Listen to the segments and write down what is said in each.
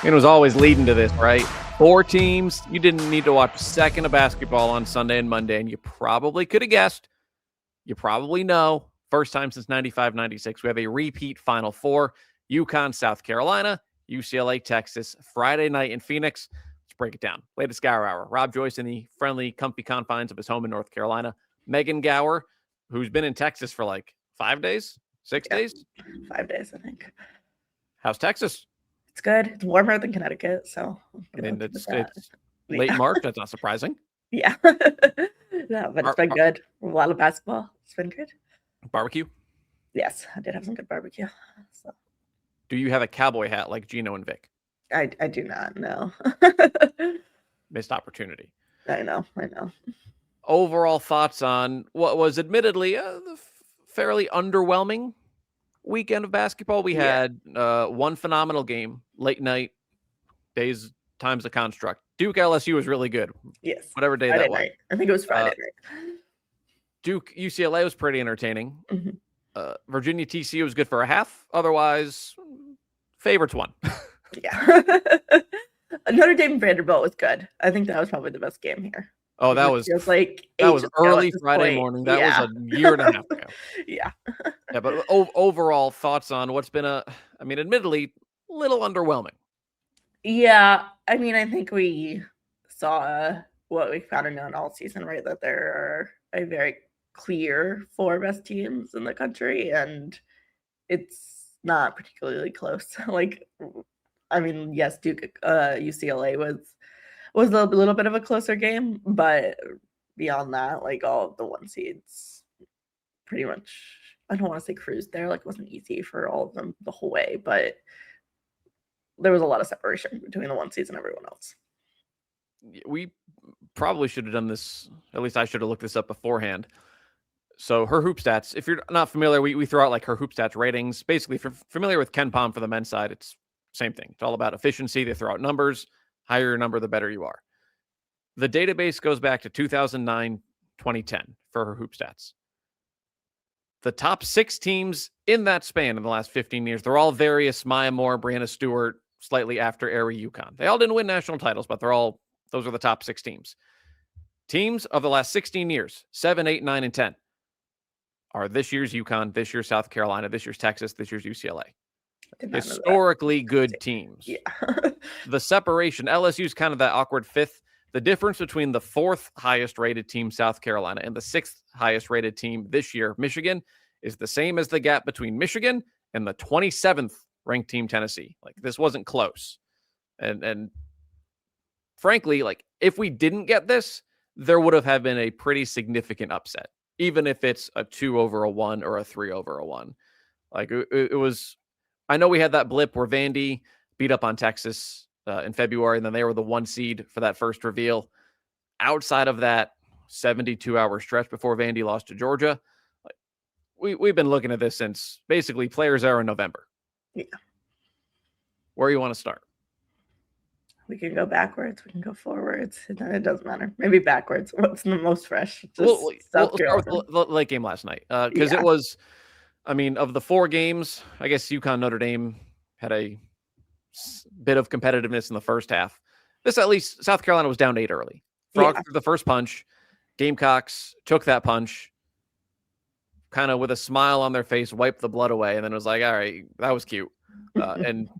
It was always leading to this, right? 4 teams. You didn't need to watch a second of basketball on Sunday and Monday, and you probably could have guessed. You probably know. First time since 95-96, we have a repeat Final Four. UConn, South Carolina, UCLA, Texas, Friday night in Phoenix. Let's break it down. Latest Gauer Hour. Rob Joyce in the friendly, comfy confines of his home in North Carolina. Megan Gauer, who's been in Texas for like 5 days, 6 days? 5 days, I think. How's Texas? It's good. It's warmer than Connecticut, so I mean, it's late March. That's not surprising. Yeah. No, but it's been good. A lot of basketball. It's been good. Barbecue? Yes, I did have some good barbecue. So. Do you have a cowboy hat like Gino and Vic? I do not know. Missed opportunity. I know. Overall thoughts on what was admittedly a fairly underwhelming weekend of basketball. We had one phenomenal game, late night, times the construct. Duke LSU was really good. Yes. Whatever day Friday that was. night. I think it was Friday night. Duke UCLA was pretty entertaining. Mm-hmm. Virginia TCU was good for a half. Otherwise, favorites won. Yeah. Notre Dame Vanderbilt was good. I think that was probably the best game here. Oh, that was early Friday morning. That was a year and a half ago. Yeah. Yeah, but overall thoughts on what's been admittedly, a little underwhelming. Yeah, I mean, I think we saw what we found out all season, right? That there are a very clear 4 best teams in the country, and it's not particularly close. Like, I mean, yes, Duke, UCLA was a little bit of a closer game, but beyond that, like all of the 1 seeds pretty much, I don't want to say cruised there. Like, it wasn't easy for all of them the whole way, but there was a lot of separation between the 1 seeds and everyone else. We probably should have done this. At least I should have looked this up beforehand. So her hoop stats, if you're not familiar, we throw out like her hoop stats ratings. Basically, if you're familiar with Ken Pom for the men's side, it's same thing. It's all about efficiency. They throw out numbers. Higher your number, the better you are. The database goes back to 2009, 2010 for her hoop stats. The top 6 teams in that span in the last 15 years, they're all various Maya Moore, Brianna Stewart, slightly after Aerie UConn. They all didn't win national titles, but those are the top 6 teams. Teams of the last 16 years, 7, 8, 9, and 10, are this year's UConn, this year's South Carolina, this year's Texas, this year's UCLA. Historically good teams. Yeah. The separation, LSU's kind of that awkward 5th. The difference between the 4th highest rated team, South Carolina, and the 6th highest rated team this year, Michigan, is the same as the gap between Michigan and the 27th ranked team, Tennessee. Like, this wasn't close. And frankly, like, if we didn't get this, there would have been a pretty significant upset, even if it's a 2-1 or a 3-1. Like, it was, I know we had that blip where Vandy beat up on Texas in February, and then they were the 1 seed for that first reveal. Outside of that 72-hour stretch before Vandy lost to Georgia, we've been looking at this since basically Players Era in November. Yeah. Where do you want to start? We can go backwards. We can go forwards. It doesn't matter. Maybe backwards. What's the most fresh? We'll start with the late game last night. Because it was, I mean, of the 4 games, I guess UConn Notre Dame had a bit of competitiveness in the first half. This, at least, South Carolina was down 8 early. Frogs threw the first punch. Gamecocks took that punch, kind of with a smile on their face, wiped the blood away, and then it was like, all right, that was cute. And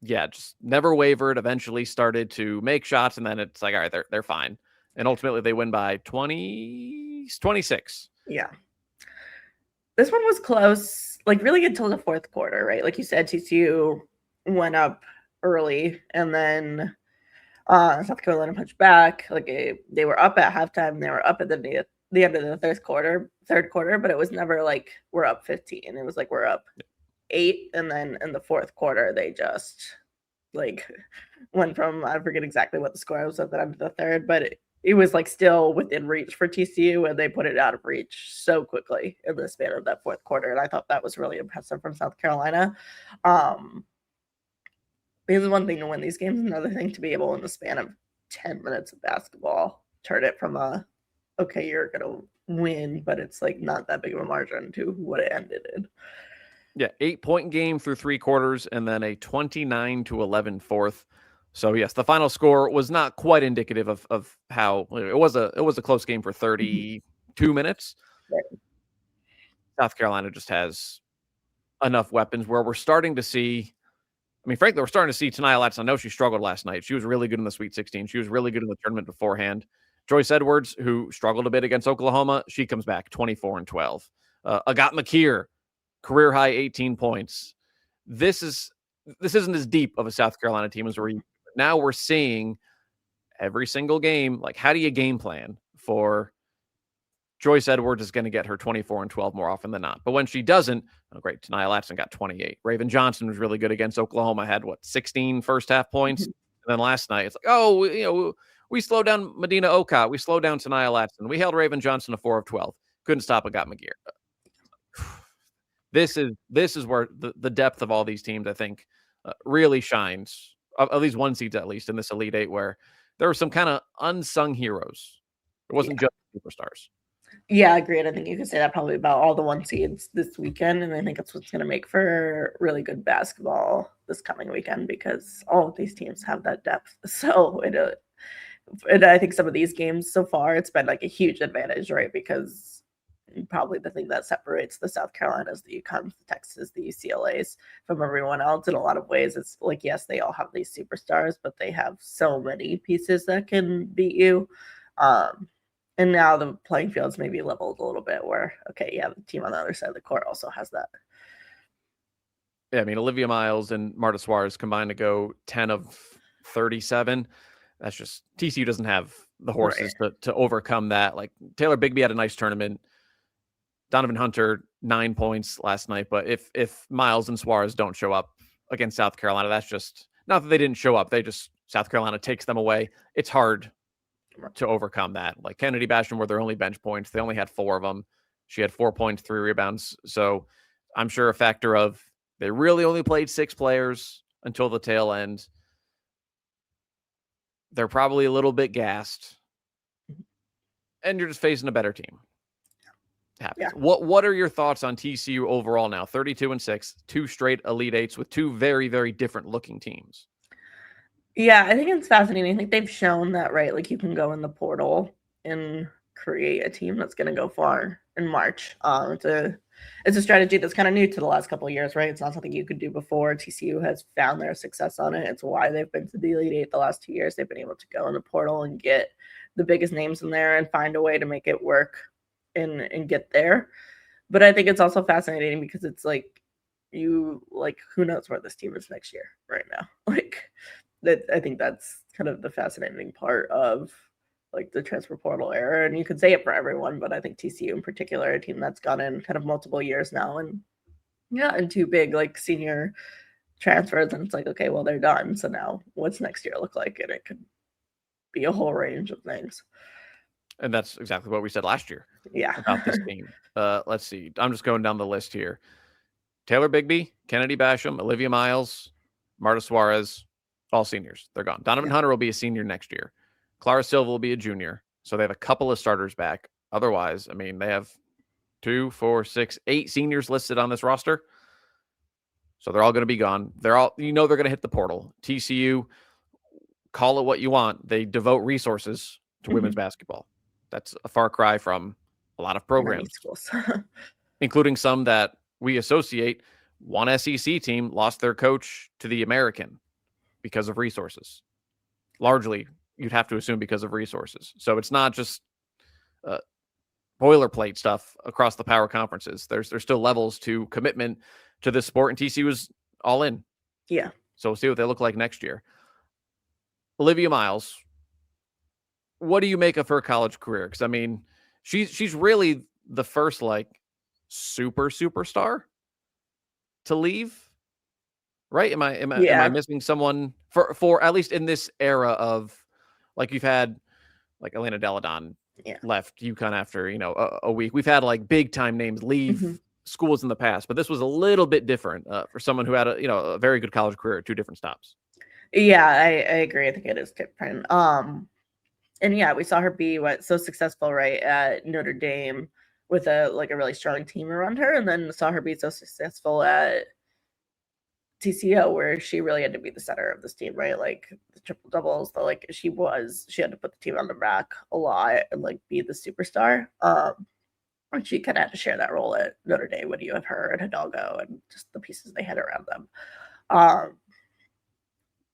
yeah, just never wavered, eventually started to make shots, and then it's like, all right, they're fine. And ultimately they win by 26. Yeah. This one was close, like really until the 4th quarter, right? Like you said, TCU went up early, and then South Carolina punched back. Like they were up at halftime, they were up at the end of the third quarter, but it was never like we're up 15. It was like we're up 8, and then in the 4th quarter they just like went from, I forget exactly what the score was at the end of the third, but it was like still within reach for TCU, and they put it out of reach so quickly in the span of that 4th quarter. And I thought that was really impressive from South Carolina. Because one thing to win these games, another thing to be able in the span of 10 minutes of basketball, turn it from okay, you're going to win, but it's like not that big of a margin to what it ended in. Yeah, 8-point game through 3 quarters, and then a 29-11 fourth. So yes, the final score was not quite indicative of how it was a close game for 32 minutes. Right. South Carolina just has enough weapons where we're starting to see. I mean, frankly, we're starting to see Tania Latz. I know she struggled last night. She was really good in the Sweet 16. She was really good in the tournament beforehand. Joyce Edwards, who struggled a bit against Oklahoma, she comes back 24-12. Agat McKeer, career high 18 points. This isn't as deep of a South Carolina team as now we're seeing every single game. Like, how do you game plan for Joyce Edwards is going to get her 24 and 12 more often than not. But when she doesn't, oh, great. Tania Latson got 28. Raven Johnson was really good against Oklahoma, had 16 first half points. And then last night, it's like, oh, we slowed down Medina Okot. We slowed down Tania Latson. We held Raven Johnson to 4 of 12. Couldn't stop Agat McGeer. This is where the depth of all these teams, I think, really shines. At least one seeds, at least in this Elite Eight, where there were some kind of unsung heroes. It wasn't just superstars. Yeah, agreed. I think you could say that probably about all the 1 seeds this weekend, and I think that's what's going to make for really good basketball this coming weekend because all of these teams have that depth. So and I think some of these games so far, it's been like a huge advantage, right? Because probably the thing that separates the South Carolinas, the UConn, the Texas, the UCLAs from everyone else in a lot of ways, it's like, yes, they all have these superstars, but they have so many pieces that can beat you. And now the playing field's maybe leveled a little bit where, okay, yeah, the team on the other side of the court also has that. Yeah, I mean, Olivia Miles and Marta Suarez combined to go 10 of 37. That's just TCU doesn't have the horses to overcome that. Like, Taylor Bigby had a nice tournament. Donovan Hunter, 9 points last night. But if Miles and Suarez don't show up against South Carolina, that's just not that they didn't show up. South Carolina takes them away. It's hard to overcome that. Like, Kennedy Basham were their only bench points. They only had 4 of them. She had 4 points, 3 rebounds. So I'm sure a factor of they really only played 6 players until the tail end. They're probably a little bit gassed. And you're just facing a better team. Happens. Yeah. What are your thoughts on TCU overall now? 32-6, 2 straight Elite Eights with 2 very, very different looking teams. Yeah, I think it's fascinating. I think they've shown that, right? Like, you can go in the portal and create a team that's going to go far in March. It's a strategy that's kind of new to the last couple of years, right? It's not something you could do before. TCU has found their success on it. It's why they've been to the Elite Eight the last 2 years. They've been able to go in the portal and get the biggest names in there and find a way to make it work and get there. But I think it's also fascinating because it's like, who knows where this team is next year right now? Like, that, I think that's kind of the fascinating part of like the transfer portal era. And you could say it for everyone, but I think TCU in particular, a team that's gone in kind of multiple years now and and 2 big like senior transfers. And it's like, okay, well, they're done. So now what's next year look like? And it could be a whole range of things. And that's exactly what we said last year. Yeah. About this team. Let's see. I'm just going down the list here. Taylor Bigby, Kennedy Basham, Olivia Miles, Marta Suarez, all seniors. They're gone. Donovan Hunter will be a senior next year. Clara Silva will be a junior. So they have a couple of starters back. Otherwise, I mean, they have 2, 4, 6, 8 seniors listed on this roster. So they're all going to be gone. They're going to hit the portal. TCU, call it what you want. They devote resources to women's basketball. That's a far cry from a lot of programs, including some that we associate. One SEC team lost their coach to the American because of resources. Largely, you'd have to assume because of resources. So it's not just boilerplate stuff across the power conferences. There's still levels to commitment to this sport, and TCU was all in. Yeah. So we'll see what they look like next year. Olivia Miles, what do you make of her college career? Because I mean, she's really the first like superstar to leave, right? Am I missing someone for at least in this era of like you've had like Elena Deladon left UConn after a week. We've had like big time names leave schools in the past, but this was a little bit different for someone who had a very good college career at 2 different stops. Yeah, I agree. I think it is different. And yeah, we saw her be so successful, right, at Notre Dame with a really strong team around her, and then saw her be so successful at TCO, where she really had to be the center of this team, right? Like the triple doubles, she had to put the team on the back a lot and be the superstar. And she kind of had to share that role at Notre Dame when you have her and Hidalgo and just the pieces they had around them.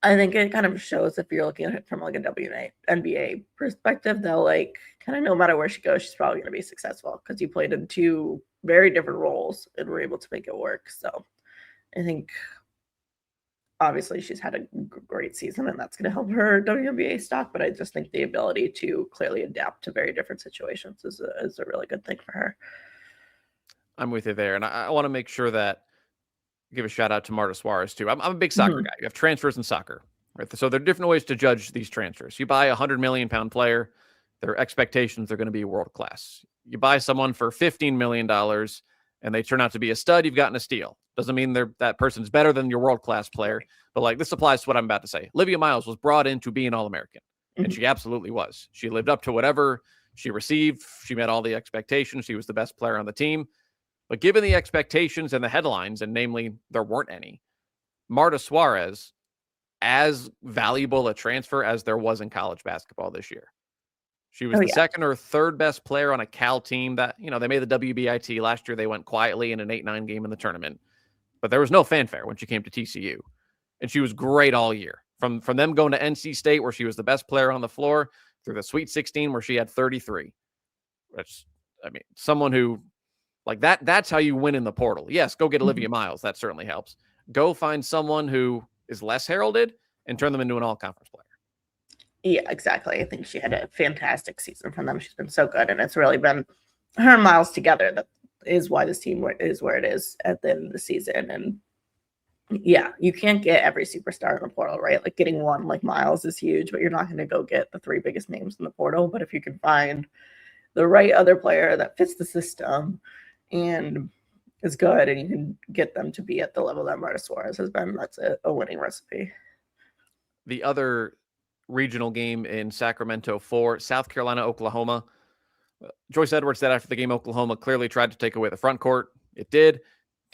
I think it kind of shows, if you're looking at it from a WNBA perspective, that kind of no matter where she goes, she's probably going to be successful because you played in two very different roles and were able to make it work. So I think obviously she's had a great season and that's going to help her WNBA stock, but I just think the ability to clearly adapt to very different situations is a really good thing for her. I'm with you there. And I want to make sure that give a shout out to Marta Suarez too. I'm a big soccer guy. You have transfers in soccer, right? So there are different ways to judge these transfers. You buy a £100 million player, their expectations are going to be world class. You buy someone for $15 million and they turn out to be a stud, you've gotten a steal. Doesn't mean that person's better than your world class player, but this applies to what I'm about to say. Olivia Miles was brought in to be an All-American, and she absolutely was. She lived up to whatever she received. She met all the expectations. She was the best player on the team. But given the expectations and the headlines, and namely there weren't any, Marta Suarez, as valuable a transfer as there was in college basketball this year. She was the second or third best player on a Cal team that, they made the WBIT. Last year they went quietly in an 8-9 game in the tournament. But there was no fanfare when she came to TCU. And she was great all year. From them going to NC State, where she was the best player on the floor, through the Sweet 16, where she had 33. Someone who, that's how you win in the portal. Yes, go get Olivia Miles. That certainly helps. Go find someone who is less heralded and turn them into an all-conference player. Yeah, exactly. I think she had a fantastic season from them. She's been so good, and it's really been her and Miles together that is why this team is where it is at the end of the season. And yeah, you can't get every superstar in the portal, right? Getting one like Miles is huge, but you're not going to go get the three biggest names in the portal. But if you can find the right other player that fits the system and is good, and you can get them to be at the level that Marta Suarez has been, that's a winning recipe. The other regional game in Sacramento for South Carolina, Oklahoma. Joyce Edwards said after the game, Oklahoma clearly tried to take away the front court. It did.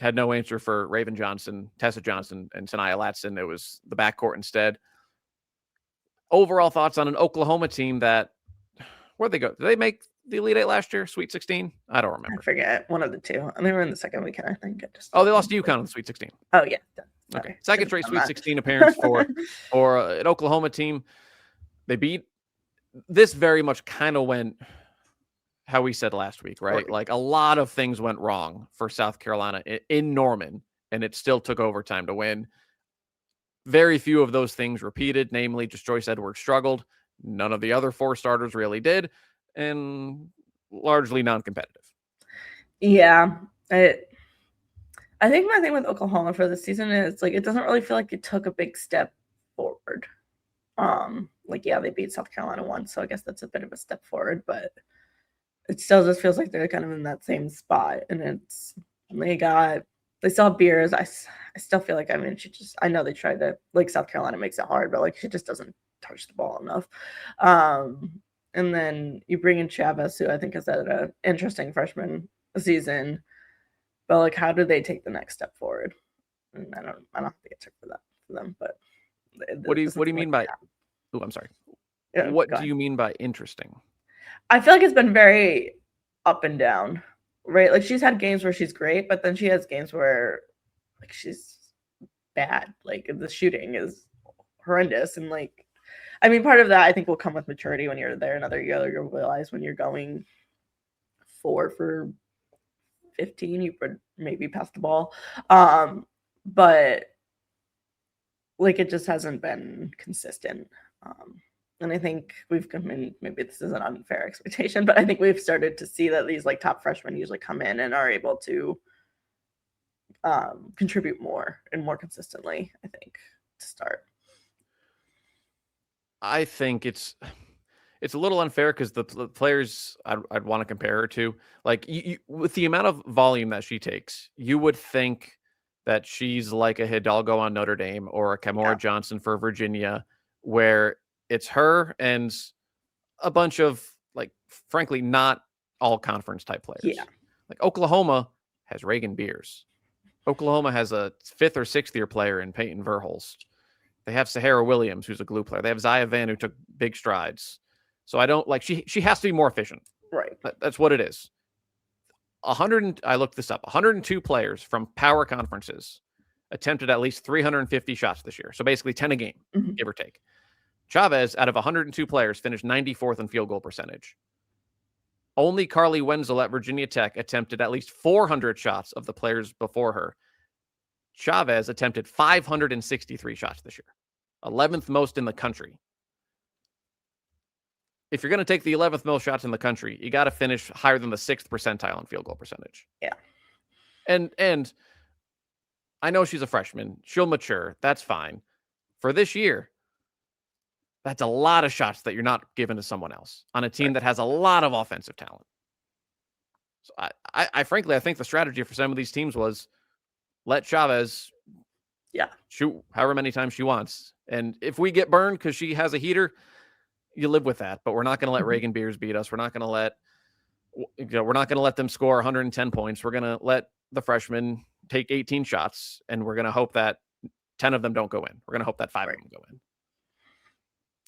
Had no answer for Raven Johnson, Tessa Johnson, and Sanaya Latson. It was the backcourt instead. Overall thoughts on an Oklahoma team that, where'd they go? Did they make the Elite Eight last year? Sweet 16? I don't remember. I forget. One of the two. They were in the second weekend, I think. They lost to UConn in the Sweet 16. Oh, yeah. Okay. Second straight Sweet 16 appearance for an Oklahoma team. They beat. This very much kind of went how we said last week, right? A lot of things went wrong for South Carolina in Norman, and it still took overtime to win. Very few of those things repeated, namely just Joyce Edwards struggled. None of the other four starters really did, and largely non-competitive. Yeah. I think my thing with Oklahoma for this season is it doesn't really feel like it took a big step forward. They beat South Carolina once, so I guess that's a bit of a step forward, but it still just feels like they're kind of in that same spot. And they still have Beers. I still feel like, I know they tried to, South Carolina makes it hard, but she just doesn't touch the ball enough. And then you bring in Chavez, who I think has had an interesting freshman season, but how do they take the next step forward? And I don't have the answer for them, but what do you mean by? Oh, I'm sorry. Yeah, what do you mean by interesting? I feel like it's been very up and down, right? She's had games where she's great, but then she has games where she's bad. The shooting is horrendous. And part of that I think will come with maturity when you're there another year. You'll realize when you're going 4 for 15, you would maybe pass the ball. But it just hasn't been consistent. And I think we've come in, maybe this is an unfair expectation, but I think we've started to see that these top freshmen usually come in and are able to contribute more and more consistently, I think, to start. I think it's a little unfair because the players I'd want to compare her to, with the amount of volume that she takes, you would think that she's like a Hidalgo on Notre Dame or a Kamora Johnson for Virginia, where it's her and a bunch of frankly not all conference type players. Yeah. Like Oklahoma has Reagan Beers. Oklahoma has a 5th or 6th year player in Peyton Verhulst. They have Sahara Williams, who's a glue player. They have Zaya Van, who took big strides. So I don't like she has to be more efficient. Right. That's what it is. I looked this up. 102 players from power conferences attempted at least 350 shots this year. So basically 10 a game, give or take. Chavez, out of 102 players, finished 94th in field goal percentage. Only Carly Wenzel at Virginia Tech attempted at least 400 shots of the players before her. Chavez attempted 563 shots this year, 11th most in the country. If you're going to take the 11th most shots in the country, you got to finish higher than the 6th percentile in field goal percentage. Yeah. And I know she's a freshman. She'll mature. That's fine. For this year, that's a lot of shots that you're not giving to someone else on a team that has a lot of offensive talent. So I frankly, I think the strategy for some of these teams was let Chavez shoot however many times she wants. And if we get burned because she has a heater, you live with that. But we're not going to let Reagan Beers beat us. We're not going to let them score 110 points. We're going to let the freshmen take 18 shots, and we're going to hope that 10 of them don't go in. We're going to hope that 5 of them go in.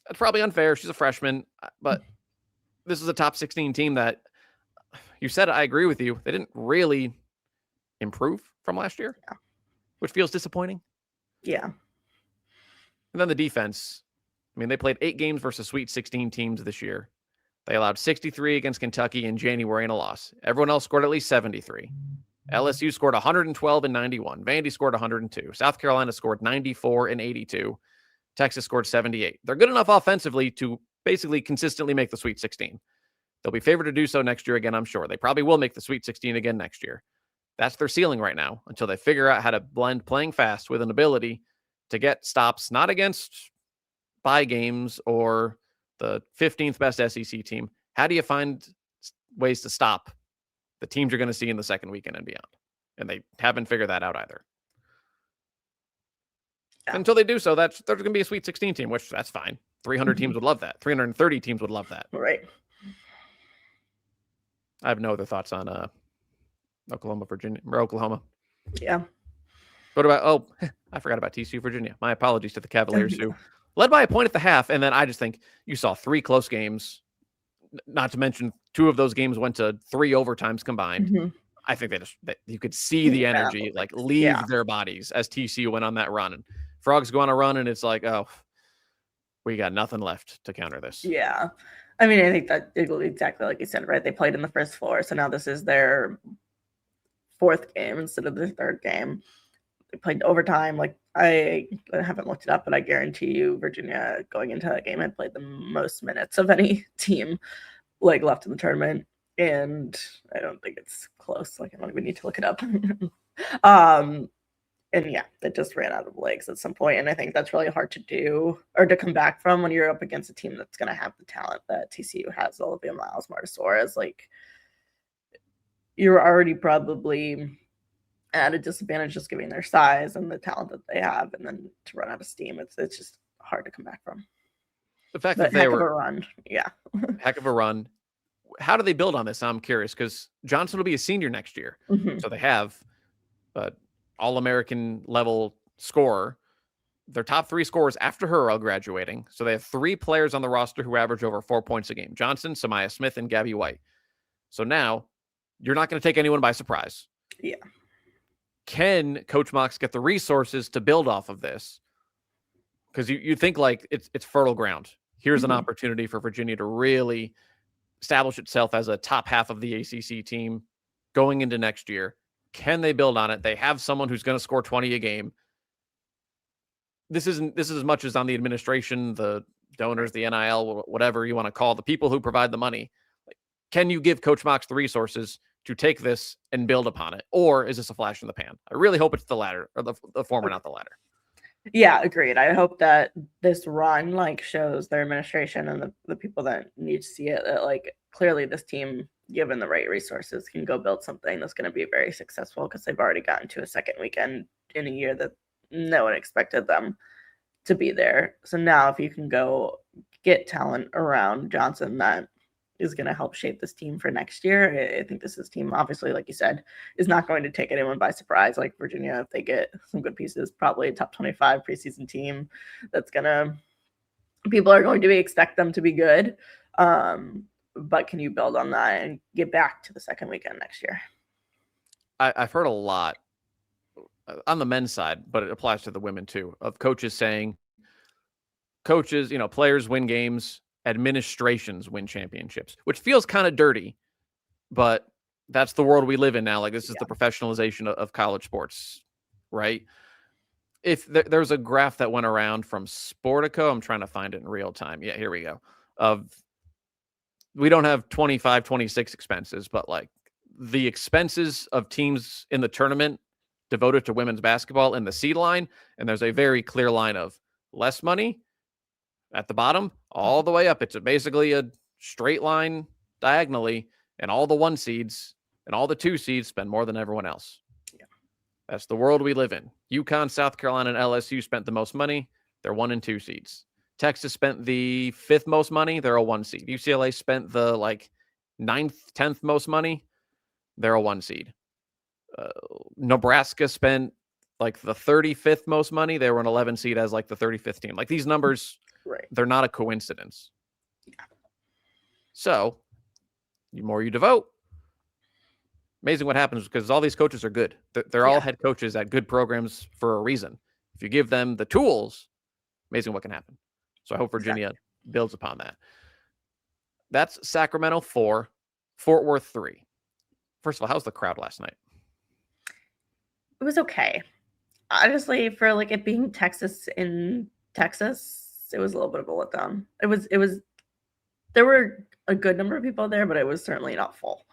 That's probably unfair. She's a freshman, but this is a top 16 team that you said, I agree with you. They didn't really improve from last year, which feels disappointing. Yeah. And then the defense. I mean, they played 8 games versus Sweet 16 teams this year. They allowed 63 against Kentucky in January in a loss. Everyone else scored at least 73. LSU scored 112 and 91. Vandy scored 102. South Carolina scored 94 and 82. Texas scored 78. They're good enough offensively to basically consistently make the Sweet 16. They'll be favored to do so next year again, I'm sure. They probably will make the Sweet 16 again next year. That's their ceiling right now until they figure out how to blend playing fast with an ability to get stops, not against bye games or the 15th best SEC team. How do you find ways to stop the teams you're going to see in the second weekend and beyond? And they haven't figured that out either. Yeah. Until they do so, there's going to be a Sweet 16 team, which that's fine. 300 teams would love that. 330 teams would love that. Right. I have no other thoughts on Oklahoma. Yeah. What about, I forgot about TCU, Virginia. My apologies to the Cavaliers who led by a point at the half. And then I just think you saw 3 close games, not to mention 2 of those games went to 3 overtimes combined. I think you could see the energy leave their bodies as TCU went on that run. And Frogs go on a run and it's like, oh, we got nothing left to counter this. Yeah. I mean, I think that exactly like you said, right? They played in the first 4. So now this is their 4th game instead of their 3rd game. They played overtime. Like, I haven't looked it up, but I guarantee you Virginia going into that game had played the most minutes of any team left in the tournament. And I don't think it's close. I don't even need to look it up. And yeah, it just ran out of legs at some point. And I think that's really hard to do or to come back from when you're up against a team that's going to have the talent that TCU has. Olivia Miles, Marta Suarez. You're already probably at a disadvantage just given their size and the talent that they have. And then to run out of steam, it's just hard to come back from. The fact that they were a run. Yeah. Heck of a run. How do they build on this? I'm curious because Johnson will be a senior next year. So they have All-American level scorer. Their top 3 scorers after her are all graduating. So they have 3 players on the roster who average over 4 points a game. Johnson, Samaya Smith, and Gabby White. So now you're not going to take anyone by surprise. Yeah. Can Coach Mox get the resources to build off of this? Because you think it's fertile ground. Here's an opportunity for Virginia to really establish itself as a top half of the ACC team going into next year. Can they build on it? They have someone who's going to score 20 a game. This is as much as on the administration, the donors, the NIL, whatever you want to call the people who provide the money. Can you give Coach Mox the resources to take this and build upon it? Or is this a flash in the pan? I really hope it's the latter, or the former, not the latter. Yeah, agreed. I hope that this run shows their administration and the people that need to see it that clearly this team, given the right resources, can go build something that's going to be very successful because they've already gotten to a second weekend in a year that no one expected them to be there. So now if you can go get talent around Johnson that is going to help shape this team for next year. I think this team, obviously, like you said, is not going to take anyone by surprise. Like Virginia, if they get some good pieces, probably a top 25 preseason team that's going to, people are going to expect them to be good. But can you build on that and get back to the second weekend next year? I've heard a lot on the men's side, but it applies to the women too, of coaches saying, players win games, administrations win championships, which feels kind of dirty, but that's the world we live in now. Like, this is the professionalization of college sports, right? If there's a graph that went around from Sportico, I'm trying to find it in real time. Yeah, here we go. We don't have 25, 26 expenses, but like the expenses of teams in the tournament devoted to women's basketball in the seed line. And there's a very clear line of less money at the bottom all the way up. It's basically a straight line diagonally, and all the 1 seeds and all the 2 seeds spend more than everyone else. Yeah. That's the world we live in. UConn, South Carolina, and LSU spent the most money. They're 1 and 2 seeds. Texas spent the 5th most money. They're a 1 seed. UCLA spent the 9th, 10th most money. They're a 1 seed. Nebraska spent the 35th most money. They were an 11 seed as the 35th team. These numbers, right, they're not a coincidence. Yeah. So the more you devote, amazing what happens, because all these coaches are good. They're all head coaches at good programs for a reason. If you give them the tools, amazing what can happen. So I hope Virginia builds upon that. That's Sacramento 4, Fort Worth 3. First of all, how's the crowd last night? It was okay. Honestly, for it being Texas in Texas, it was a little bit of a letdown. It was there were a good number of people there, but it was certainly not full.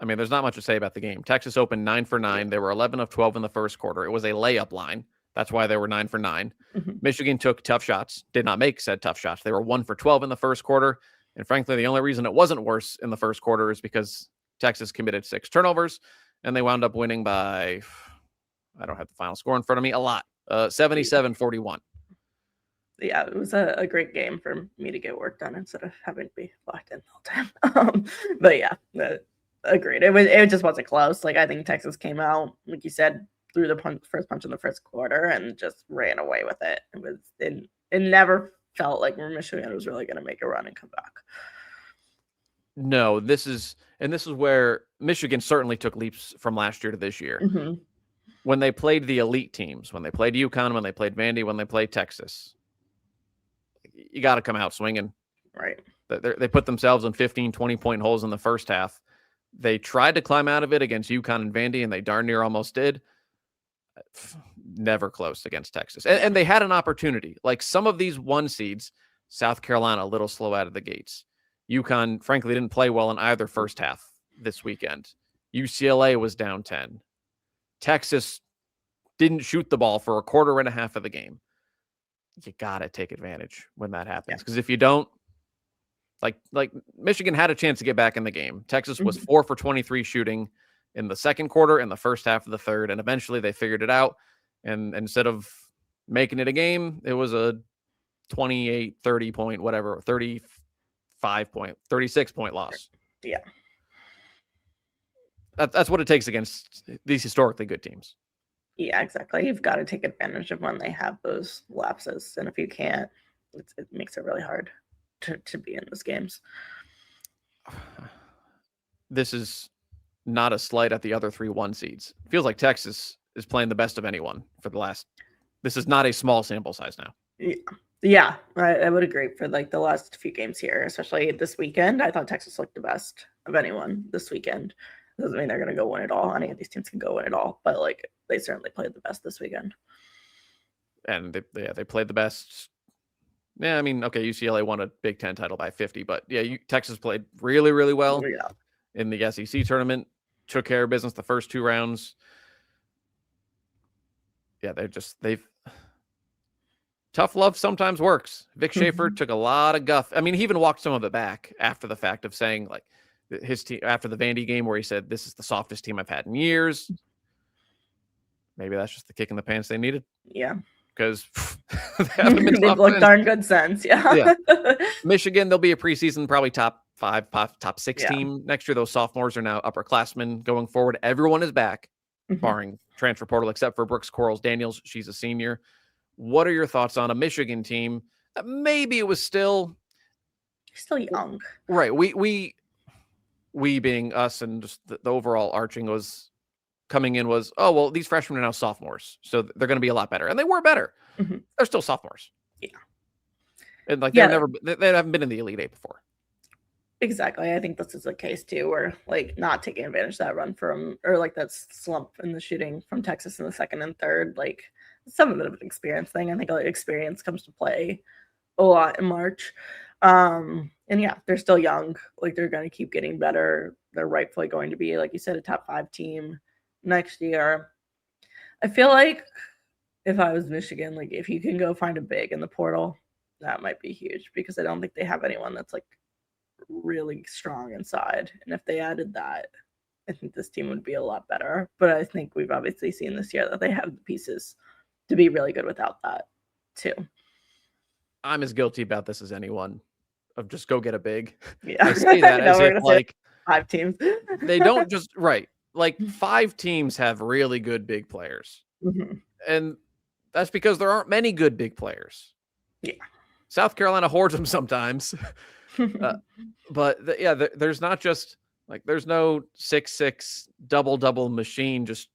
I mean, there's not much to say about the game. Texas opened 9 for 9. They were 11 of 12 in the first quarter. It was a layup line. That's why they were 9 for 9. Mm-hmm. Michigan took tough shots, did not make said tough shots. They were 1 for 12 in the first quarter. And frankly, the only reason it wasn't worse in the first quarter is because Texas committed 6 turnovers, and they wound up winning by, I don't have the final score in front of me, a lot, 77-41. Yeah, it was a great game for me to get work done instead of having to be locked in all the time. But yeah, agreed. It just wasn't close. I think Texas came out, like you said, threw the first punch in the first quarter and just ran away with it. It never felt like Michigan was really going to make a run and come back. No, this is where Michigan certainly took leaps from last year to this year. Mm-hmm. When they played the elite teams, when they played UConn, when they played Vandy, when they played Texas, you got to come out swinging. Right. They put themselves in 15, 20-point holes in the first half. They tried to climb out of it against UConn and Vandy, and they darn near almost did. Never close against Texas. And they had an opportunity. Some of these 1 seeds, South Carolina, a little slow out of the gates. UConn, frankly, didn't play well in either first half this weekend. UCLA was down 10. Texas didn't shoot the ball for a quarter and a half of the game. You got to take advantage when that happens. Because if you don't, like Michigan had a chance to get back in the game. Texas was 4 for 23 shooting in the second quarter and the first half of the third. And eventually they figured it out. And instead of making it a game, it was a 28, 30 point, whatever, 35 point, 36 point loss. Yeah. That's what it takes against these historically good teams. Yeah, exactly. You've got to take advantage of when they have those lapses. And if you can't, it makes it really hard to be in those games. This is not a slight at the other 3 1 seeds. It feels like Texas is playing the best of anyone for the last. This is not a small sample size now. Yeah, I would agree for the last few games here, especially this weekend. I thought Texas looked the best of anyone this weekend. Doesn't mean they're going to go win it all. Any of these teams can go win it all, but they certainly played the best this weekend. And they played the best. Yeah, I mean, okay, UCLA won a Big Ten title by 50, but yeah, Texas played really, really well in the SEC tournament. Took care of business the first 2 rounds. Yeah, they've tough love sometimes works. Vic Schaefer took a lot of guff. I mean, he even walked some of it back after the fact of saying his team after the Vandy game where he said, "This is the softest team I've had in years." Maybe that's just the kick in the pants they needed. Yeah. Because they've looked darn good since. Yeah. Michigan, they'll be a preseason, probably top top six Yeah. team next year. Those sophomores are now upperclassmen going forward. Everyone is back, barring transfer portal, except for Brooks Quarles Daniels. She's a senior. What are your thoughts on a Michigan team that maybe it was still young, right? We being us, and just the overall arching was coming in was, oh well, these freshmen are now sophomores, so they're going to be a lot better, and they were better. They're still sophomores. Yeah, and like they haven't been in the Elite Eight before. Exactly. I think this is a case too where like not taking advantage of that run from, or like that slump in the shooting from Texas in the second and third, like some of it of an experience thing. I think like experience comes to play a lot in March. And yeah, they're still young. Like they're going to keep getting better. They're rightfully going to be, like you said, a top 5 team next year. I feel like if I was Michigan, like if you can go find a big in the portal, that might be huge, because I don't think they have anyone that's like really strong inside. And if they added that, I think this team would be a lot better. But I think we've obviously seen this year that they have the pieces to be really good without that too. I'm as guilty about this as anyone, of just go get a big. Yeah. I say that as if like 5 teams. They don't just right. Like 5 teams have really good big players. And that's because there aren't many good big players. Yeah. South Carolina hoards them sometimes. But there's not just like, there's no 6'6" double machine just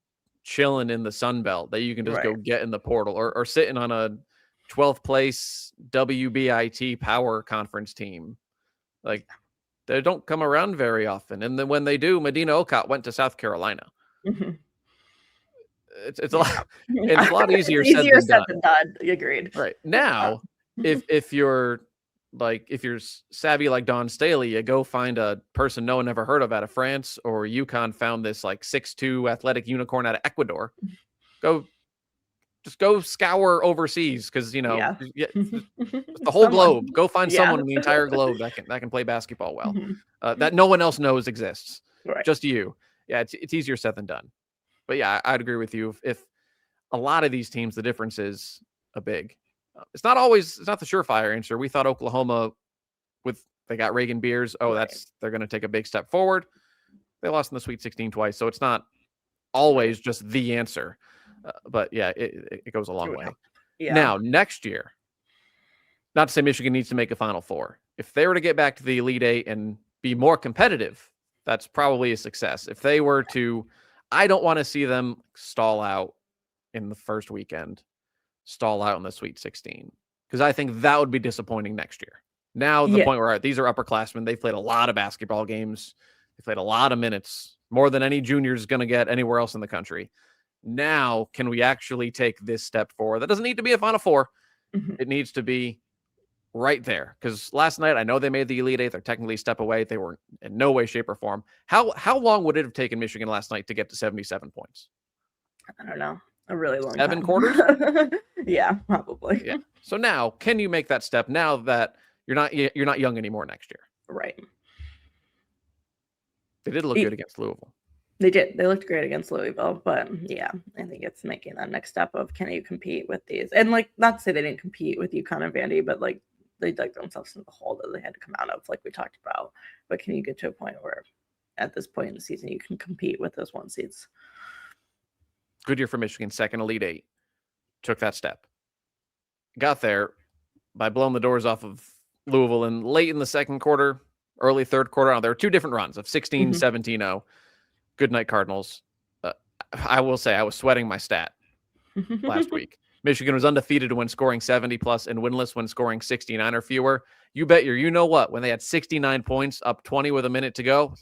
chilling in the Sun Belt that you can just go get in the portal, or sitting on a 12th place WBIT power conference team. Like they don't come around very often. And then when they do, Medina Okot went to South Carolina. It's a lot. It's a lot easier said than done. Agreed. Right now, if you're savvy like Don Staley, you go find a person no one ever heard of out of France, or UConn found this like 6'2" athletic unicorn out of Ecuador. Just go scour overseas, because the whole globe. Go find someone in the entire globe that can play basketball well, that no one else knows exists. Just you. Yeah, it's easier said than done. But yeah, I'd agree with you. If a lot of these teams, the difference is a big. It's not the surefire answer. We thought Oklahoma, they got Reagan Beers. They're going to take a big step forward. They lost in the Sweet 16 twice, so it's not always just the answer. But yeah, it goes a long way. Yeah. Now, next year, not to say Michigan needs to make a Final Four. If they were to get back to the Elite Eight and be more competitive, that's probably a success. If they were to, I don't want to see them stall out in the first weekend, stall out in the Sweet 16, because I think that would be disappointing next year. Now, the point where these are upperclassmen, they've played a lot of basketball games, they played a lot of minutes, more than any junior is going to get anywhere else in the country. Now, can we actually take this step forward? That doesn't need to be a Final Four. It needs to be right there. Because last night, I know they made the Elite Eight. They're technically a step away. They were in no way, shape, or form. How long would it have taken Michigan last night to get to 77 points? I don't know. A really long 7 time. quarters? Yeah, probably. Yeah. So now, can you make that step now that you're not young anymore next year? Right. They did look good against Louisville. They did. They looked great against Louisville, but yeah, I think it's making that next step of, can you compete with these? And like, not to say they didn't compete with UConn and Vandy, but like they dug themselves into the hole that they had to come out of, like we talked about. But can you get to a point where at this point in the season you can compete with those 1 seeds? Good year for Michigan, second Elite Eight. Took that step. Got there by blowing the doors off of Louisville in late in the second quarter, early third quarter. There were 2 different runs of 16, 17-0. Good night, Cardinals. I will say I was sweating my stat last week. Michigan was undefeated when scoring 70 plus and winless when scoring 69 or fewer. You bet you know what? When they had 69 points, up 20 with a minute to go,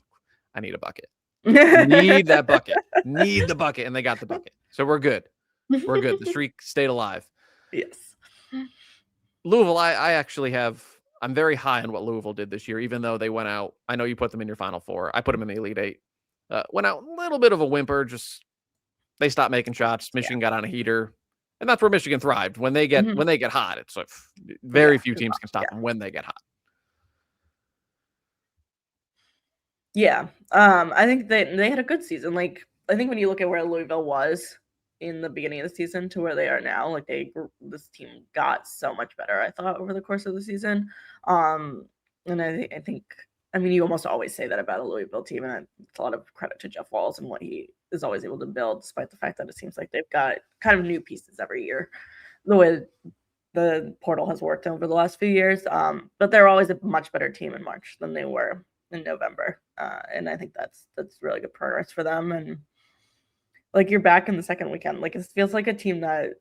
I need a bucket. Need that bucket. Need the bucket. And they got the bucket. So we're good. We're good. The streak stayed alive. Yes. Louisville, I actually I'm very high on what Louisville did this year, even though they went out. I know you put them in your Final Four. I put them in the Elite Eight. Went out a little bit of a whimper. Just they stopped making shots. Michigan got on a heater, and that's where Michigan thrived. When they get hot, it's like very few teams can stop them when they get hot. Yeah, I think they had a good season. Like, I think when you look at where Louisville was in the beginning of the season to where they are now, like this team got so much better, I thought, over the course of the season. And I think I mean, you almost always say that about a Louisville team, and it's a lot of credit to Jeff Walz and what he is always able to build, despite the fact that it seems like they've got kind of new pieces every year, the way the portal has worked over the last few years. But they're always a much better team in March than they were in November, and I think that's really good progress for them. And like you're back in the second weekend, like it feels like a team that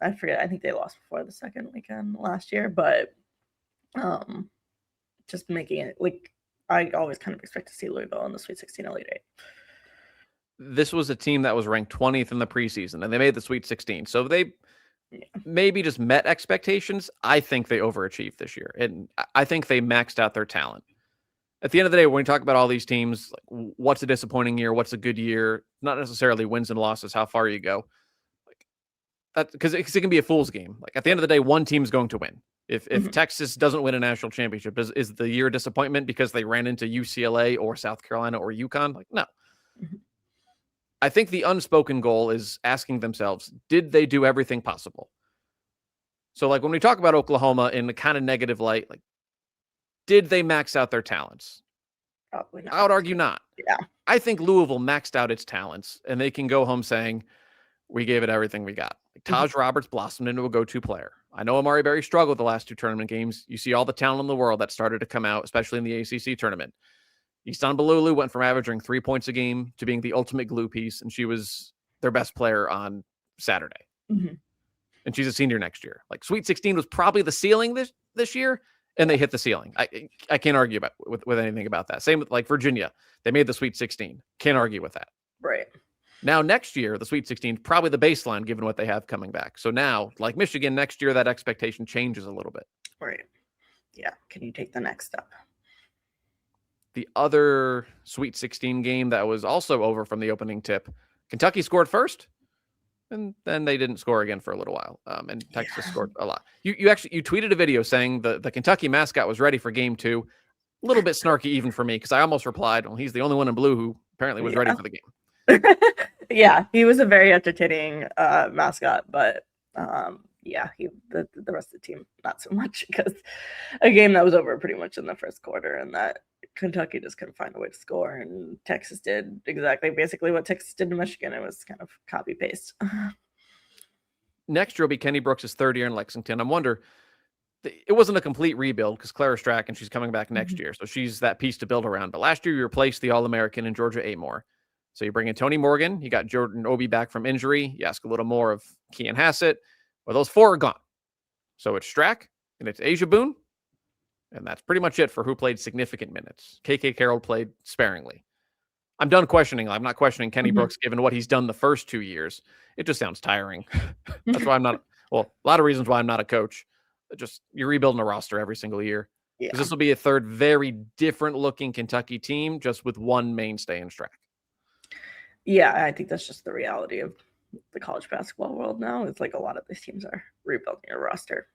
I forget. I think they lost before the second weekend last year, but just making it like I always kind of expect to see Louisville in the Sweet 16 Elite Eight. This was a team that was ranked 20th in the preseason, and they made the Sweet 16. So they maybe just met expectations. I think they overachieved this year, and I think they maxed out their talent. At the end of the day, when we talk about all these teams, like, what's a disappointing year? What's a good year? Not necessarily wins and losses, how far you go. Like that, because it can be a fool's game. Like at the end of the day, one team's going to win. If Texas doesn't win a national championship, is the year a disappointment because they ran into UCLA or South Carolina or UConn? Like, no. I think the unspoken goal is asking themselves, did they do everything possible? So like when we talk about Oklahoma in the kind of negative light, like, did they max out their talents? Probably not. I would argue not. Yeah. I think Louisville maxed out its talents, and they can go home saying, we gave it everything we got. Like, Taj Roberts blossomed into a go-to player. I know Amari Berry struggled the last two tournament games. You see all the talent in the world that started to come out, especially in the ACC tournament. Ihsan Balulu went from averaging 3 points a game to being the ultimate glue piece, and she was their best player on Saturday. And she's a senior next year. Like Sweet 16 was probably the ceiling this year, and they hit the ceiling. I can't argue about with anything about that. Same with like Virginia. They made the Sweet 16. Can't argue with that. Right. Now, next year, the Sweet 16 is probably the baseline given what they have coming back. So now, like Michigan, next year, that expectation changes a little bit. Right. Yeah. Can you take the next step? The other Sweet 16 game that was also over from the opening tip, Kentucky scored first, and then they didn't score again for a little while. And Texas scored a lot. You tweeted a video saying the Kentucky mascot was ready for game 2. A little bit snarky even for me because I almost replied, well, he's the only one in blue who apparently was ready for the game. Yeah, he was a very entertaining mascot, but yeah, the rest of the team not so much because a game that was over pretty much in the first quarter, and that Kentucky just couldn't find a way to score, and Texas did basically what Texas did to Michigan. It was kind of copy paste. Next year will be Kenny Brooks' third year in Lexington. I wonder, it wasn't a complete rebuild because Clara Strachan, she's coming back next year, so she's that piece to build around. But last year you replaced the All-American in Georgia Amore. So you bring in Tony Morgan, you got Jordan Obi back from injury, you ask a little more of Kean Hassett. Well, those 4 are gone. So it's Strack and it's Asia Boone, and that's pretty much it for who played significant minutes. KK Carroll played sparingly. I'm done questioning. I'm not questioning Kenny Brooks given what he's done the first 2 years. It just sounds tiring. That's why I'm not, well, a lot of reasons why I'm not a coach. Just you're rebuilding a roster every single year. Yeah. This will be a third very different looking Kentucky team just with one mainstay in Strack. Yeah, I think that's just the reality of the college basketball world now. It's like a lot of these teams are rebuilding a roster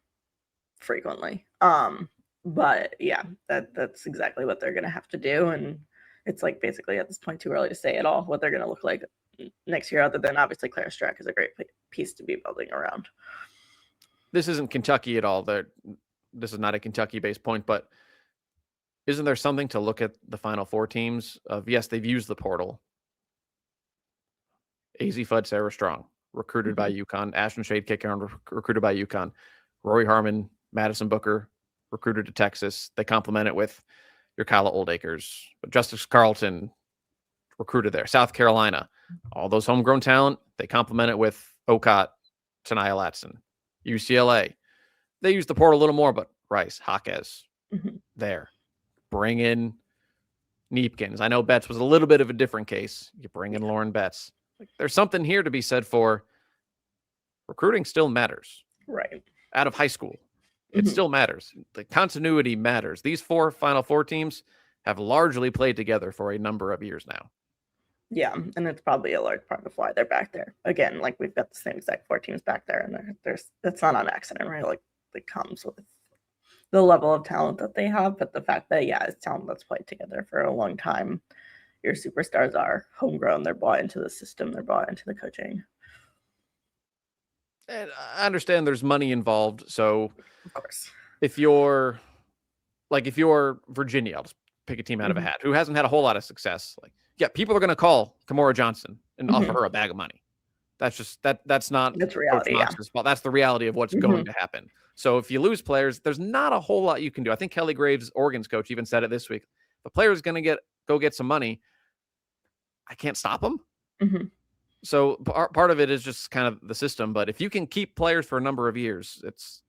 frequently. But yeah, that's exactly what they're going to have to do. And it's like basically at this point too early to say at all what they're going to look like next year, other than obviously Clara Strack is a great piece to be building around. This isn't Kentucky at all. This is not a Kentucky-based point, but isn't there something to look at the Final Four teams of, yes, they've used the portal. AZ Fudd, Sarah Strong, recruited by UConn. Ashton Shade Kickaround, recruited by UConn. Rory Harmon, Madison Booker, recruited to Texas. They complement it with your Kyla Oldacres. But Justice Carlton, recruited there. South Carolina, all those homegrown talent, they complement it with Okot, Tanaya Latson. UCLA, they use the portal a little more, but Rice, Jaquez, there. Bring in Neepkins. I know Betts was a little bit of a different case. You bring in Lauren Betts. There's something here to be said for recruiting still matters. Right. Out of high school, it still matters. The continuity matters. These 4 Final Four teams have largely played together for a number of years now. Yeah, and it's probably a large part of why they're back there. Again, like we've got the same exact 4 teams back there, and that's not on accident, right? Like it comes with the level of talent that they have, but the fact that it's talent that's played together for a long time. Your superstars are homegrown. They're bought into the system. They're bought into the coaching. And I understand there's money involved. So of course, if you're Virginia, I'll just pick a team out of a hat, who hasn't had a whole lot of success. Like, yeah, people are going to call Kamora Johnson and offer her a bag of money. That's just that's not That's Coach reality. Mox's fault. That's the reality of what's going to happen. So if you lose players, there's not a whole lot you can do. I think Kelly Graves, Oregon's coach, even said it this week. If a player is going to go get some money, I can't stop them. So part of it is just kind of the system. But if you can keep players for a number of years, it's,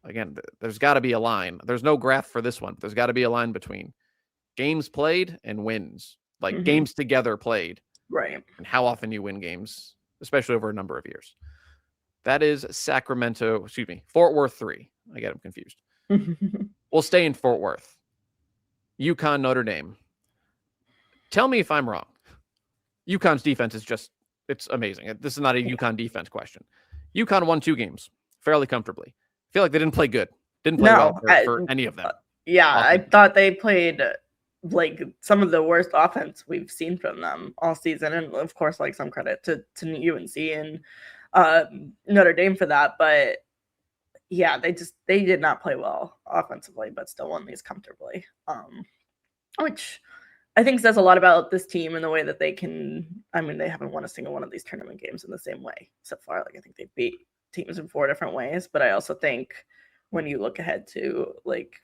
again, there's got to be a line. There's no graph for this one. There's got to be a line between games played and wins, like games together played, right? And how often you win games, especially over a number of years. That is Fort Worth 3. I get them confused. We'll stay in Fort Worth. UConn, Notre Dame. Tell me if I'm wrong. UConn's defense is it's amazing. This is not a UConn defense question. UConn won 2 games fairly comfortably. I feel like they didn't play good. Didn't play well for any of them. Yeah, I thought they played like some of the worst offense we've seen from them all season. And of course, like, some credit to UNC and Notre Dame for that. But yeah, they did not play well offensively, but still won these comfortably. Which I think says a lot about this team and the way that they can. I mean, they haven't won a single one of these tournament games in the same way so far. Like, I think they beat teams in 4 different ways. But I also think when you look ahead to, like,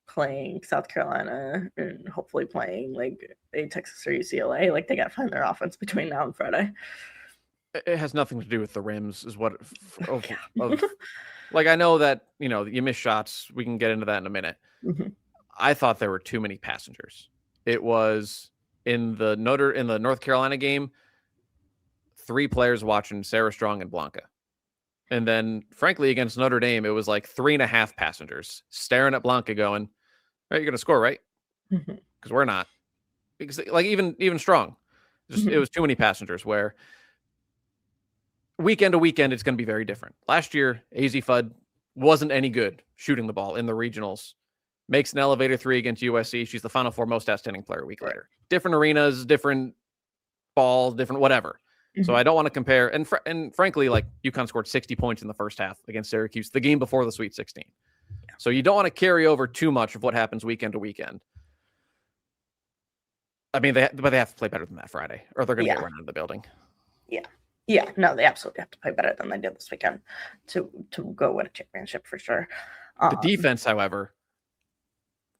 playing South Carolina and hopefully playing like a Texas or UCLA, like, they got to find their offense between now and Friday. It has nothing to do with the rims, is what. Like, I know that, you miss shots. We can get into that in a minute. I thought there were too many passengers. It was in the North Carolina game, 3 players watching Sarah Strong and Blanca. And then, frankly, against Notre Dame, it was like 3.5 passengers staring at Blanca going, "All right, you're going to score, right?" Because we're not. Because, like, even Strong, it was too many passengers, where weekend to weekend, it's going to be very different. Last year, AZ Fudd wasn't any good shooting the ball in the regionals. Makes an elevator 3 against USC. She's the Final Four most outstanding player a week later. Different arenas, different balls, different whatever. So I don't want to compare. And frankly, like, UConn scored 60 points in the first half against Syracuse, the game before the Sweet 16. So you don't want to carry over too much of what happens weekend to weekend. I mean, they have to play better than that Friday, or they're going to get run out of the building. Yeah, no, they absolutely have to play better than they did this weekend to go win a championship for sure. The defense, however,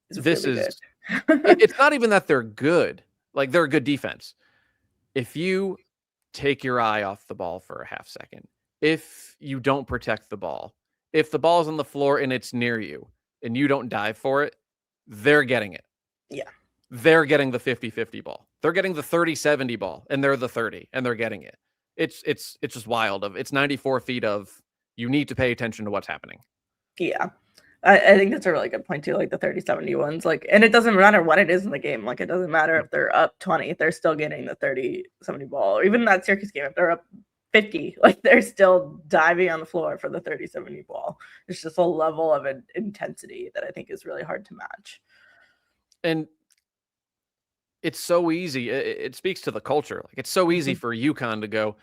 it's not even that they're good. Like, they're a good defense. If you take your eye off the ball for a half second, if you don't protect the ball, if the ball's on the floor and it's near you and you don't dive for it, they're getting it. Yeah. They're getting the 50-50 ball. They're getting the 30-70 ball, and they're the 30, and they're getting it. It's just wild. It's 94 feet of, you need to pay attention to what's happening. Yeah. I think that's a really good point too, like the 30-70 ones. Like, and it doesn't matter what it is in the game. Like, it doesn't matter if they're up 20, they're still getting the 30-70 ball. Or even in that Syracuse game, if they're up 50, like, they're still diving on the floor for the 30-70 ball. It's just a level of intensity that I think is really hard to match. And it's so easy. It speaks to the culture. Like, it's so easy for UConn to go,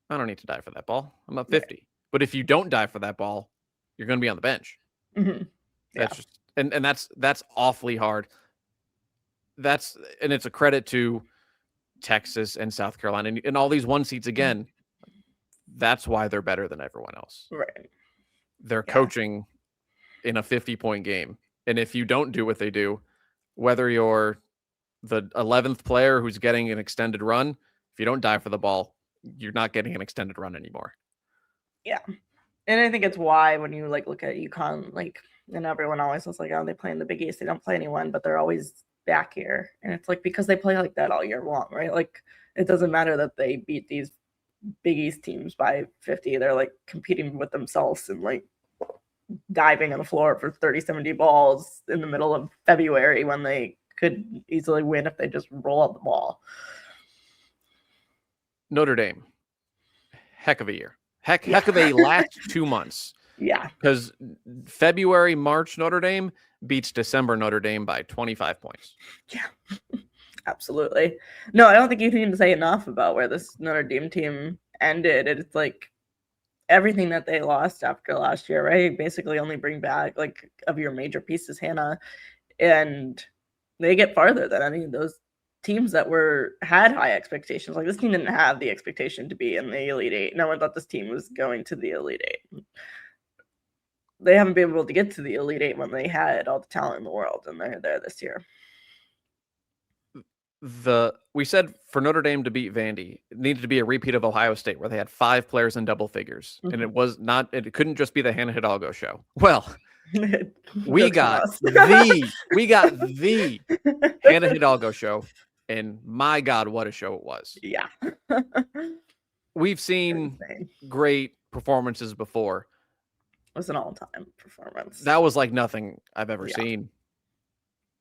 "I don't need to dive for that ball. I'm up 50. Right. But if you don't dive for that ball, you're going to be on the bench. That's just, and that's awfully hard. And it's a credit to Texas and South Carolina and all these 1 seeds again. That's why they're better than everyone else. Right. They're coaching in a 50-point game. And if you don't do what they do, whether you're the 11th player who's getting an extended run, if you don't dive for the ball, you're not getting an extended run anymore. Yeah. And I think it's why when you, like, look at UConn, like, and everyone always was like, "Oh, they play in the Big East. They don't play anyone, but they're always back here." And it's like, because they play like that all year long, right? Like, it doesn't matter that they beat these Big East teams by 50. They're, like, competing with themselves and, like, diving on the floor for 30-70 balls in the middle of February when they could easily win if they just roll out the ball. Notre Dame, heck of a year. Heck of a last 2 months. Yeah. Because February, March Notre Dame beats December Notre Dame by 25 points. Yeah, absolutely. No, I don't think you can say enough about where this Notre Dame team ended. It's like everything that they lost after last year, right? Basically only bring back, like, of your major pieces, Hannah, and they get farther than any of those teams that had high expectations. Like this team didn't have the expectation to be in the Elite Eight. No one thought this team was going to the Elite Eight. They haven't been able to get to the Elite Eight when they had all the talent in the world, and they're there this year. We said for Notre Dame to beat Vandy, it needed to be a repeat of Ohio State where they had 5 players in double figures. And it couldn't just be the Hannah Hidalgo show. Well, we got the Hannah Hidalgo show, and my God, what a show it was. Yeah. We've seen great performances before. It was an all-time performance. That was like nothing I've ever seen.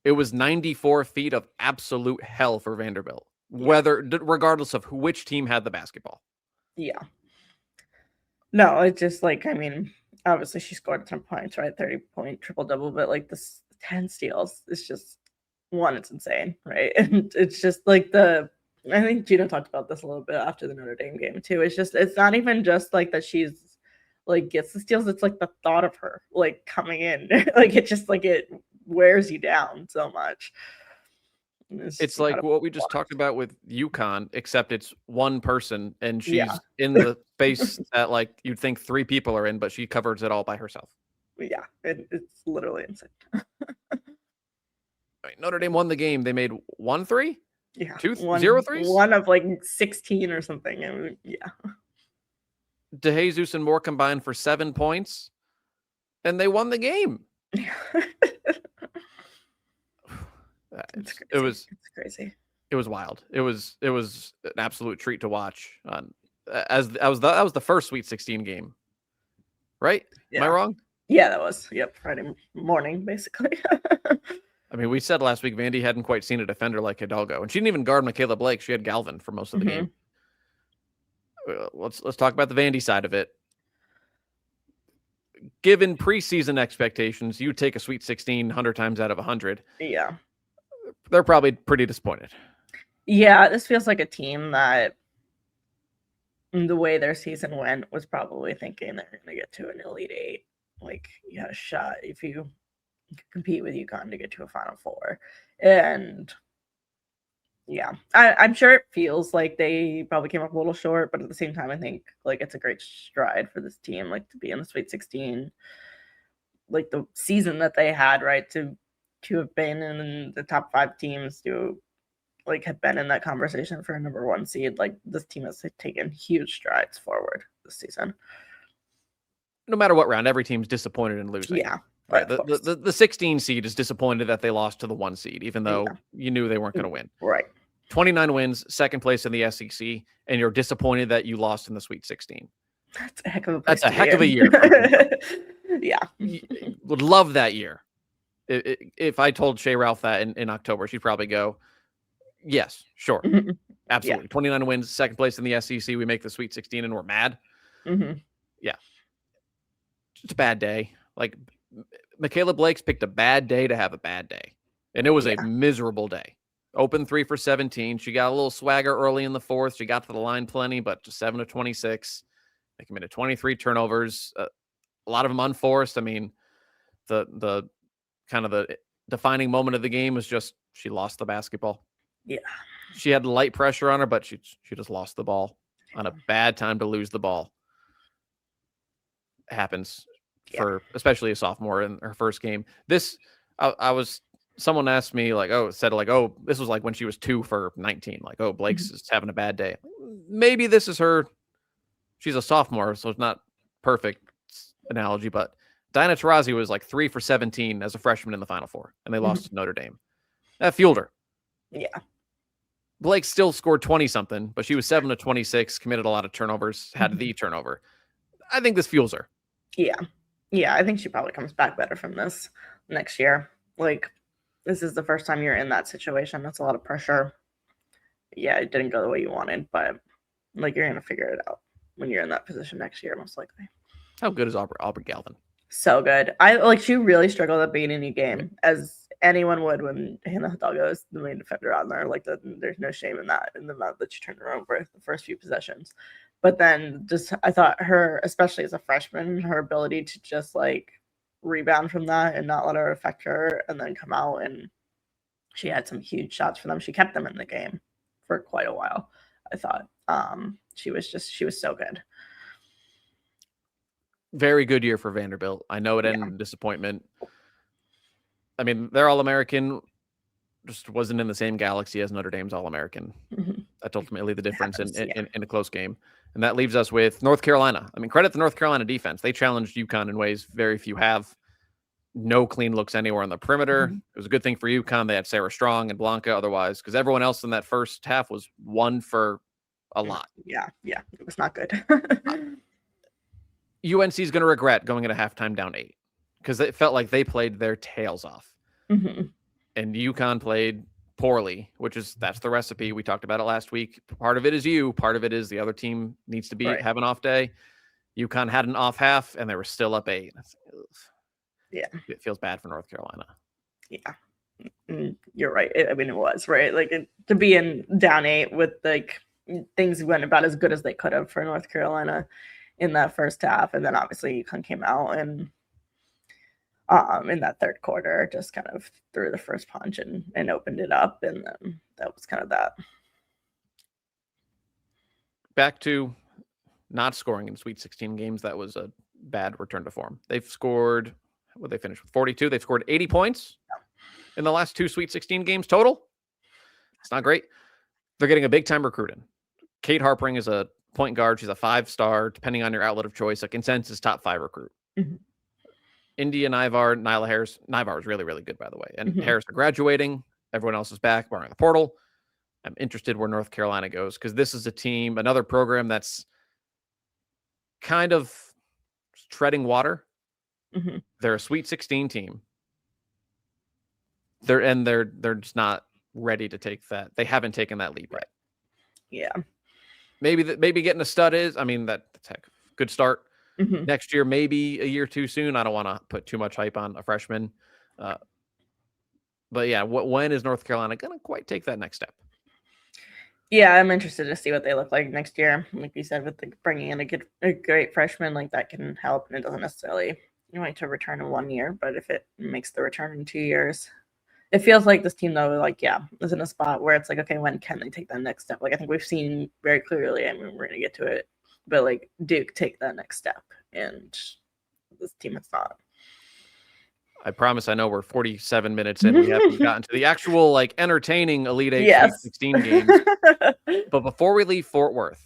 It was 94 feet of absolute hell for Vanderbilt, regardless of which team had the basketball. Yeah. No, it's just like, I mean, obviously she scored 10 points, right? 30-point triple-double, but like this 10 steals is just, it's insane, right? And it's just like I think Gino talked about this a little bit after the Notre Dame game too. It's not even just like that she's like gets the steals. It's like the thought of her like coming in, like it just like it wears you down so much. It's like what we just talked about with UConn, except it's one person and she's in the space that like you'd think 3 people are in, but she covers it all by herself. Yeah, it's literally insane. Notre Dame won the game. They made 1 3? Yeah. 0 threes? One of like 16 or something. I mean, yeah. DeJesus and Moore combined for 7 points, and they won the game. It's crazy. It was wild. It was an absolute treat to watch. That was the first Sweet 16 game, right? Yeah. Am I wrong? Yeah, that was. Yep, Friday morning, basically. I mean, we said last week Vandy hadn't quite seen a defender like Hidalgo, and she didn't even guard Michaela Blake. She had Galvin for most of the game. Let's talk about the Vandy side of it. Given preseason expectations, you take a Sweet 16 100 times out of 100. Yeah. They're probably pretty disappointed. Yeah, this feels like a team that the way their season went was probably thinking they're going to get to an Elite Eight. Like, you had a shot if you compete with UConn to get to a Final Four. And yeah, I'm sure it feels like they probably came up a little short, but at the same time, I think like it's a great stride for this team, like to be in the Sweet 16, like the season that they had, right? To have been in the top 5 teams, to like have been in that conversation for a number 1 seed. Like this team has taken huge strides forward this season. No matter what round, every team's disappointed in losing. Yeah. Right. The 16 seed is disappointed that they lost to the 1 seed, even though you knew they weren't going to win. Right. 29 wins, 2nd place in the SEC, and you're disappointed that you lost in the Sweet 16. That's a heck of a year. Yeah. Would love that year. If I told Shea Ralph that in October, she'd probably go, yes, sure. Absolutely. Yeah. 29 wins, 2nd place in the SEC. We make the Sweet 16 and we're mad. Yeah. It's a bad day. Like, Michaela Blake's picked a bad day to have a bad day. And it was a miserable day. Open 3 for 17. She got a little swagger early in the 4th. She got to the line plenty, but just 7 of 26. They committed 23 turnovers. A lot of them unforced. I mean, the kind of the defining moment of the game was just she lost the basketball. Yeah. She had light pressure on her, but she just lost the ball on a bad time to lose the ball. It happens for especially a sophomore in her first game. Someone asked me this was like when she was 2 for 19. Like, oh, Blake's is having a bad day. Maybe this is her. She's a sophomore, so it's not perfect analogy, but Diana Taurasi was like 3 for 17 as a freshman in the Final Four, and they lost to Notre Dame. That fueled her. Yeah. Blake still scored 20-something, but she was 7 of 26, committed a lot of turnovers, had the turnover. I think this fuels her. Yeah. Yeah, I think she probably comes back better from this next year. Like, this is the first time you're in that situation. That's a lot of pressure. Yeah, it didn't go the way you wanted, but like you're going to figure it out when you're in that position next year, most likely. How good is Aubrey Galvin? So good. She really struggled at beating a game, as anyone would when Hannah Hidalgo is the main defender on there. Like, there's no shame in that, in the amount that she turned her over the first few possessions. But then I thought her, especially as a freshman, her ability to just like rebound from that and not let her affect her, and then come out and she had some huge shots for them. She kept them in the game for quite a while, I thought. She was so good. Very good year for Vanderbilt. I know it ended in disappointment. I mean, they're All-American, just wasn't in the same galaxy as Notre Dame's All-American. Mm-hmm. That's ultimately the difference in a close game. And that leaves us with North Carolina. I mean, credit the North Carolina defense. They challenged UConn in ways very few have. No clean looks anywhere on the perimeter. Mm-hmm. It was a good thing for UConn. They had Sarah Strong and Blanca otherwise, because everyone else in that first half was one for a lot. Yeah, it was not good. UNC is going to regret going into halftime down 8 because it felt like they played their tails off. Mm-hmm. And UConn played poorly, that's the recipe. We talked about it last week. Part of it is you. Part of it is the other team needs to have an off day. UConn had an off half, and they were still up 8. Yeah. It feels bad for North Carolina. Yeah. You're right. I mean, it was, right? Like, to be in down 8 with, like, things went about as good as they could have for North Carolina in that first half. And then, obviously, UConn came out and in that third quarter just kind of threw the first punch and opened it up. And then that was kind of that. Back to not scoring in Sweet 16 games. That was a bad return to form. They've scored, what they finished with 42. They've scored 80 points in the last 2 Sweet 16 games total. It's not great. They're getting a big time recruiting. Kate Harpring is a point guard. She's a 5-star, depending on your outlet of choice, a consensus top 5 recruit. Mm-hmm. India Nivar, Nyla Harris. Nivar is really, really good, by the way. And Harris are graduating. Everyone else is back, barring the portal. I'm interested where North Carolina goes because this is a team, another program that's kind of treading water. Mm-hmm. They're a Sweet 16 team. They're just not ready to take that. They haven't taken that leap yet. Yeah. Maybe getting a stud is. I mean, that's a good start. Mm-hmm. Next year, maybe a year too soon. I don't want to put too much hype on a freshman. But yeah, when is North Carolina going to quite take that next step? Yeah, I'm interested to see what they look like next year. Like you said, with bringing in a great freshman, like that can help. And it doesn't necessarily to return in 1 year, but if it makes the return in 2 years, it feels like this team though, like, is in a spot where it's like, okay, when can they take that next step? Like, I think we've seen very clearly, I mean, we're going to get to it, but like Duke take that next step, and this team has not. I promise I know we're 47 minutes in. We haven't gotten to the actual, like, entertaining Elite 8 Yes. 16 games. But before we leave Fort Worth,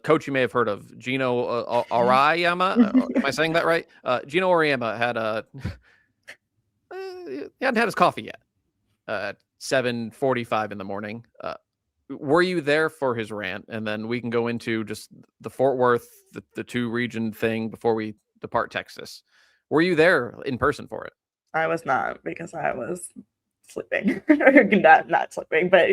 coach you may have heard of, Gino Auriemma. Am I saying that right? Gino Auriemma had he hadn't had his coffee yet at 7:45 in the morning. Were you there for his rant? And then we can go into just the Fort Worth, the 2 region thing before we depart Texas. Were you there in person for it? I was not, because I was sleeping. not sleeping, but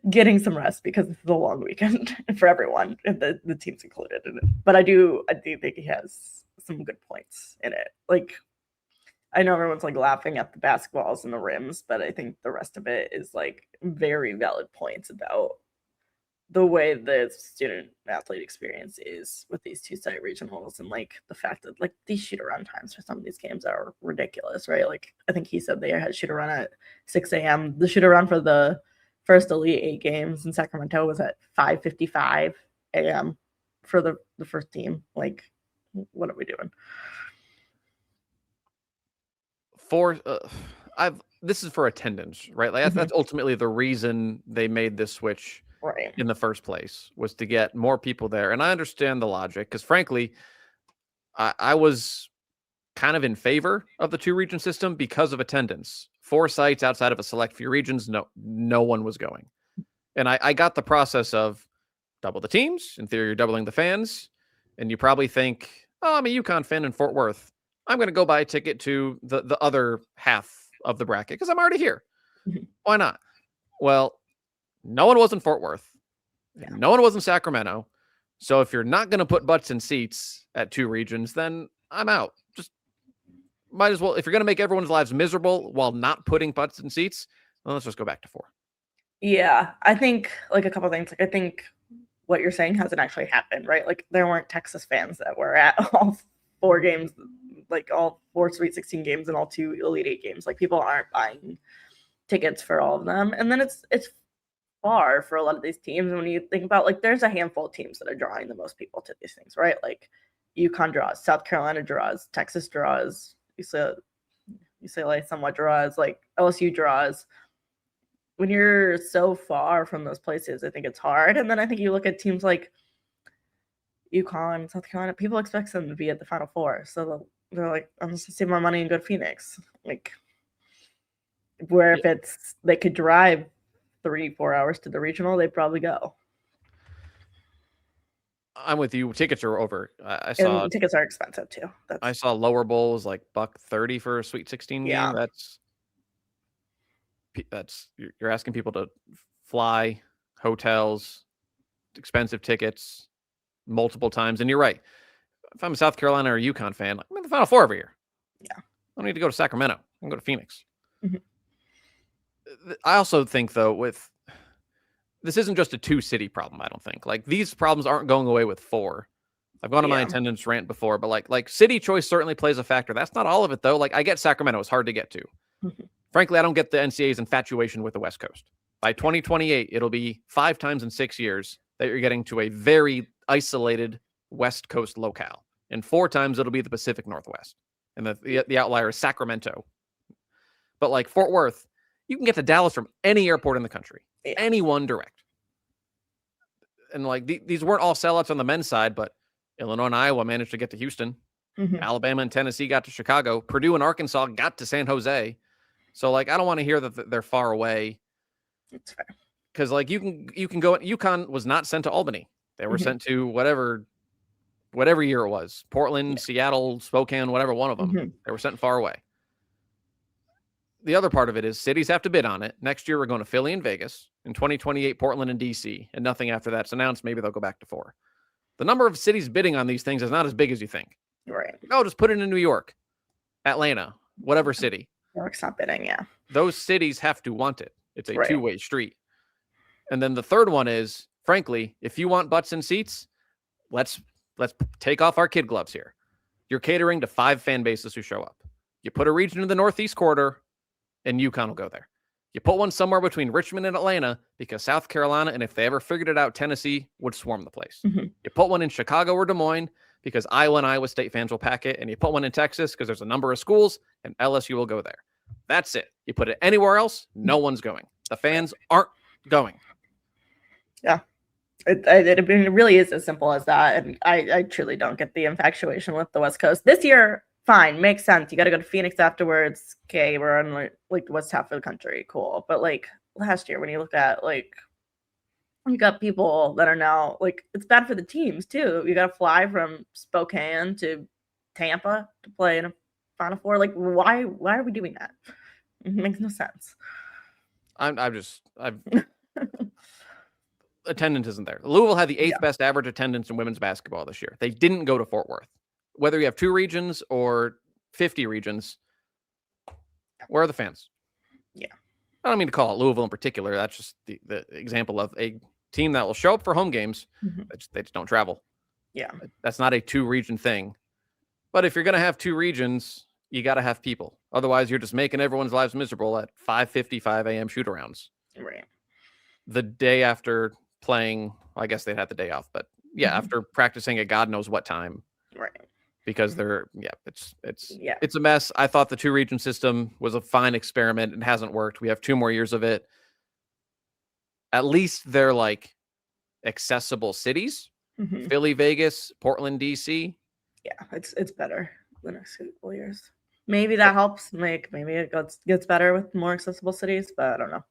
getting some rest because it's a long weekend for everyone, and the team's included in it. But I do think he has some good points in it. Like, I know everyone's like laughing at the basketballs and the rims, but I think the rest of it is like very valid points about the way the student athlete experience is with these 2-site regionals, and like the fact that like these shoot around times for some of these games are ridiculous, right? Like, I think he said they had shoot around at 6 a.m. The shoot around for the first Elite 8 games in Sacramento was at 5:55 a.m. for the first team. Like, what are we doing? This is for attendance, right? Like, that's ultimately the reason they made this switch in the first place, was to get more people there. And I understand the logic, because frankly, I was kind of in favor of the 2-region system because of attendance. 4 sites outside of a select few regions, no one was going. And I got the process of double the teams. In theory, you're doubling the fans. And you probably think, oh, I'm a UConn fan in Fort Worth. I'm going to go buy a ticket to the other half of the bracket because I'm already here. Why not? Well, no one was in Fort Worth. Yeah. No one was in Sacramento. So if you're not going to put butts in seats at 2 regions, then I'm out. Just might as well, if you're going to make everyone's lives miserable while not putting butts in seats, well, let's just go back to 4. Yeah, I think like a couple things. Like, I think what you're saying hasn't actually happened, right? Like, there weren't Texas fans that were at all 4 games like all 4 Sweet 16 games and all 2 Elite 8 games. Like people aren't buying tickets for all of them. And then it's far for a lot of these teams. When you think about, like, there's a handful of teams that are drawing the most people to these things, right? Like UConn draws, South Carolina draws, Texas draws, UCLA somewhat draws, like LSU draws. When you're so far from those places, I think it's hard. And then I think you look at teams like UConn, South Carolina, people expect them to be at the Final Four. So they're like, I'm just gonna save my money and go to Phoenix. Like, where if they could drive 3-4 hours to the regional, they'd probably go. I'm with you. Tickets are over. I saw and tickets are expensive too. I saw lower bowls like $130 for a Sweet 16 Yeah. game. That's you're asking people to fly, hotels, expensive tickets multiple times. And you're right. If I'm a South Carolina or UConn fan, I'm in the Final Four every year. Yeah. I don't need to go to Sacramento. I can go to Phoenix. Mhm. I also think, though, this isn't just a 2-city problem, I don't think. Like, these problems aren't going away with 4. I've gone on my attendance rant before, but like city choice certainly plays a factor. That's not all of it, though. Like, I get Sacramento. It's hard to get to. Mhm. Frankly, I don't get the NCAA's infatuation with the West Coast. By 2028, it'll be 5 times in 6 years that you're getting to a very isolated West Coast locale. And 4 times it'll be the Pacific Northwest. And the outlier is Sacramento. But like Fort Worth, you can get to Dallas from any airport in the country. Yeah. Anyone direct. And like these weren't all sellouts on the men's side, but Illinois and Iowa managed to get to Houston. Mhm. Alabama and Tennessee got to Chicago. Purdue and Arkansas got to San Jose. So like, I don't want to hear that they're far away. That's fair. Because like you can go. UConn was not sent to Albany. They were Mhm. sent to whatever year it was. Portland, Seattle, Spokane, whatever one of them. Mhm. They were sent far away. The other part of it is cities have to bid on it. Next year, we're going to Philly and Vegas. In 2028, Portland and DC. And nothing after that's announced. Maybe they'll go back to 4. The number of cities bidding on these things is not as big as you think. Right. Oh, just put it in New York, Atlanta, whatever city. New York's not bidding, yeah. Those cities have to want it. It's a Right. two-way street. And then the third one is, frankly, if you want butts and seats, let's take off our kid gloves here. You're catering to 5 fan bases who show up. You put a region in the Northeast corridor, and UConn will go there. You put one somewhere between Richmond and Atlanta because South Carolina, and if they ever figured it out, Tennessee would swarm the place. Mhm. You put one in Chicago or Des Moines because Iowa and Iowa State fans will pack it, and you put one in Texas because there's a number of schools, and LSU will go there. That's it. You put it anywhere else, no one's going. The fans aren't going. Yeah. It really is as simple as that. And I truly don't get the infatuation with the West Coast. This year, fine, makes sense. You got to go to Phoenix afterwards. Okay, we're on like the west half of the country. Cool. But like last year, when you look at like, you got people that are now like, it's bad for the teams too. You got to fly from Spokane to Tampa to play in a Final Four. Like, why are we doing that? It makes no sense. Attendance isn't there. Louisville had the 8th best average attendance in women's basketball this year. They didn't go to Fort Worth. Whether you have 2 regions or 50 regions, where are the fans? Yeah. I don't mean to call it Louisville in particular. That's just the example of a team that will show up for home games. Mhm. They just don't travel. Yeah. That's not a 2-region thing. But if you're going to have 2 regions, you got to have people. Otherwise, you're just making everyone's lives miserable at 5:55 a.m. shoot-arounds. Right. The day after playing, I guess they'd had the day off, but after practicing at God knows what time. Right. Because it's a mess. I thought the 2-region system was a fine experiment. It hasn't worked. We have 2 more years of it. At least they're like accessible cities. Mhm. Philly, Vegas, Portland, DC. Yeah, it's better the next couple of years. Maybe that helps. Maybe it gets better with more accessible cities, but I don't know.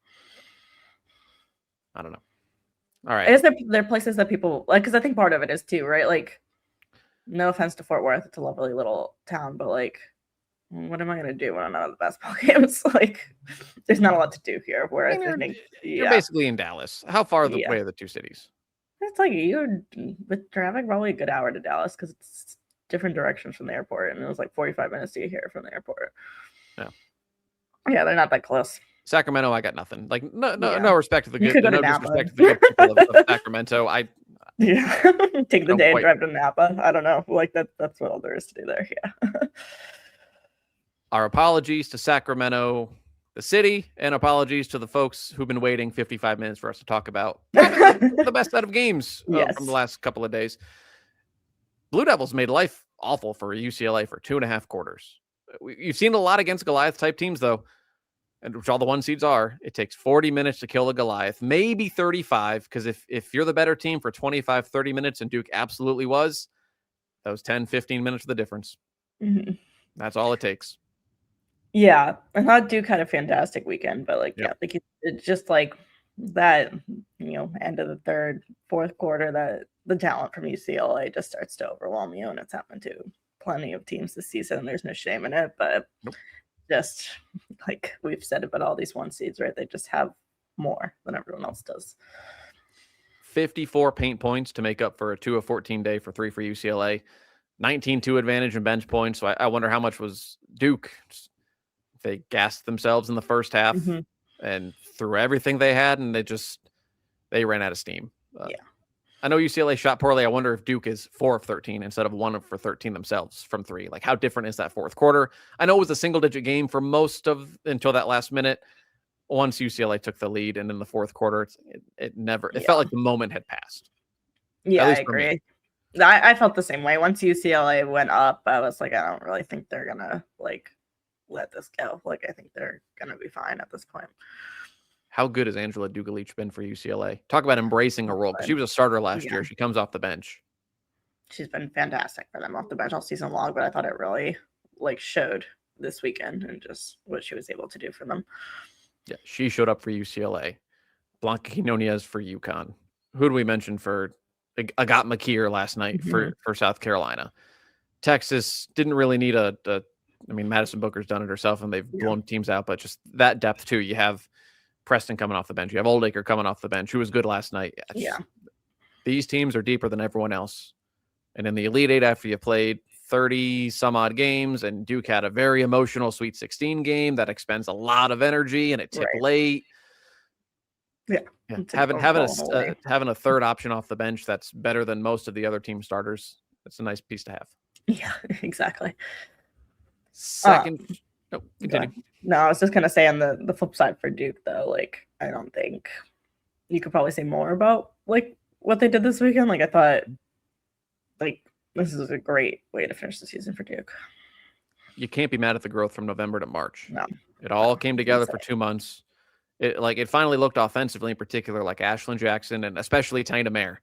All right. I guess there are places that people like, because I think part of it is too, right? Like, no offense to Fort Worth, it's a lovely little town, but like, what am I going to do when I'm not at the basketball games? Like, there's not a lot to do here. Whereas I think you're basically in Dallas. How far away are the 2 cities? It's like you're with traffic, probably a good hour to Dallas because it's different directions from the airport, and it was like 45 minutes to get here from the airport. Yeah, they're not that close. Sacramento, I got nothing. Like no respect to the good, no disrespect to the good people of Sacramento. Yeah. Take the Don't day and quite. drive to Napa. I don't know. Like that's what all there is to do there. Yeah. Our apologies to Sacramento, the city, and apologies to the folks who've been waiting 55 minutes for us to talk about probably the best out of games from the Yes. last couple of days. Blue Devils made life awful for UCLA for 2.5 quarters. You've seen a lot against Goliath type teams, though, and which all the one seeds are. It takes 40 minutes to kill a Goliath, maybe 35, because if you're the better team for 25, 30 minutes, and Duke absolutely was, those 10, 15 minutes are the difference. Mm-hmm. That's all it takes. Yeah, I thought Duke had a fantastic weekend, but like, Yep. yeah, like it's just like that, end of the third, fourth quarter, that the talent from UCLA just starts to overwhelm you, and it's happened to plenty of teams this season. There's no shame in it, but Nope. just like we've said about all these one seeds, right? They just have more than everyone else does. 54 paint points to make up for a 2 of 14 day for 3 for UCLA. 19-2 advantage in bench points. So I wonder how much was Duke. They gassed themselves in the first half and threw everything they had, and they ran out of steam. Yeah. I know UCLA shot poorly. I wonder if Duke is 4 of 13 instead of 1 for 13 themselves from 3. Like, how different is that fourth quarter? I know it was a single-digit game for most of until that last minute. Once UCLA took the lead, and in the fourth quarter, it felt like the moment had passed. Yeah, I agree. I felt the same way. Once UCLA went up, I was like, I don't really think they're gonna like let this go. Like, I think they're gonna be fine at this point. How good has Angela Dugalich been for UCLA? Talk about embracing a role, because she was a starter last year. She comes off the bench. She's been fantastic for them off the bench all season long, but I thought it really showed this weekend and just what she was able to do for them. Yeah, she showed up for UCLA. Blanca Quinones for UConn. Who do we mention for Agat McKeer last night for South Carolina? Texas didn't really need Madison Booker's done it herself, and they've blown teams out, but just that depth too. You have Preston coming off the bench. You have Oldacre coming off the bench, who was good last night. These teams are deeper than everyone else. And in the Elite Eight, after you played 30 some odd games, and Duke had a very emotional Sweet 16 game that expends a lot of energy, and it tipped late. Having a third option off the bench that's better than most of the other team starters. That's a nice piece to have. Yeah, exactly. Second, continue. No, I was just gonna say on the flip side for Duke, though, like, I don't think you could probably say more about like what they did this weekend. Like, I thought, like, this is a great way to finish the season for Duke. You can't be mad at the growth from November to March. No, it all came together for 2 months. It finally looked offensively, in particular, like Ashlyn Jackson and especially Tina Mayer.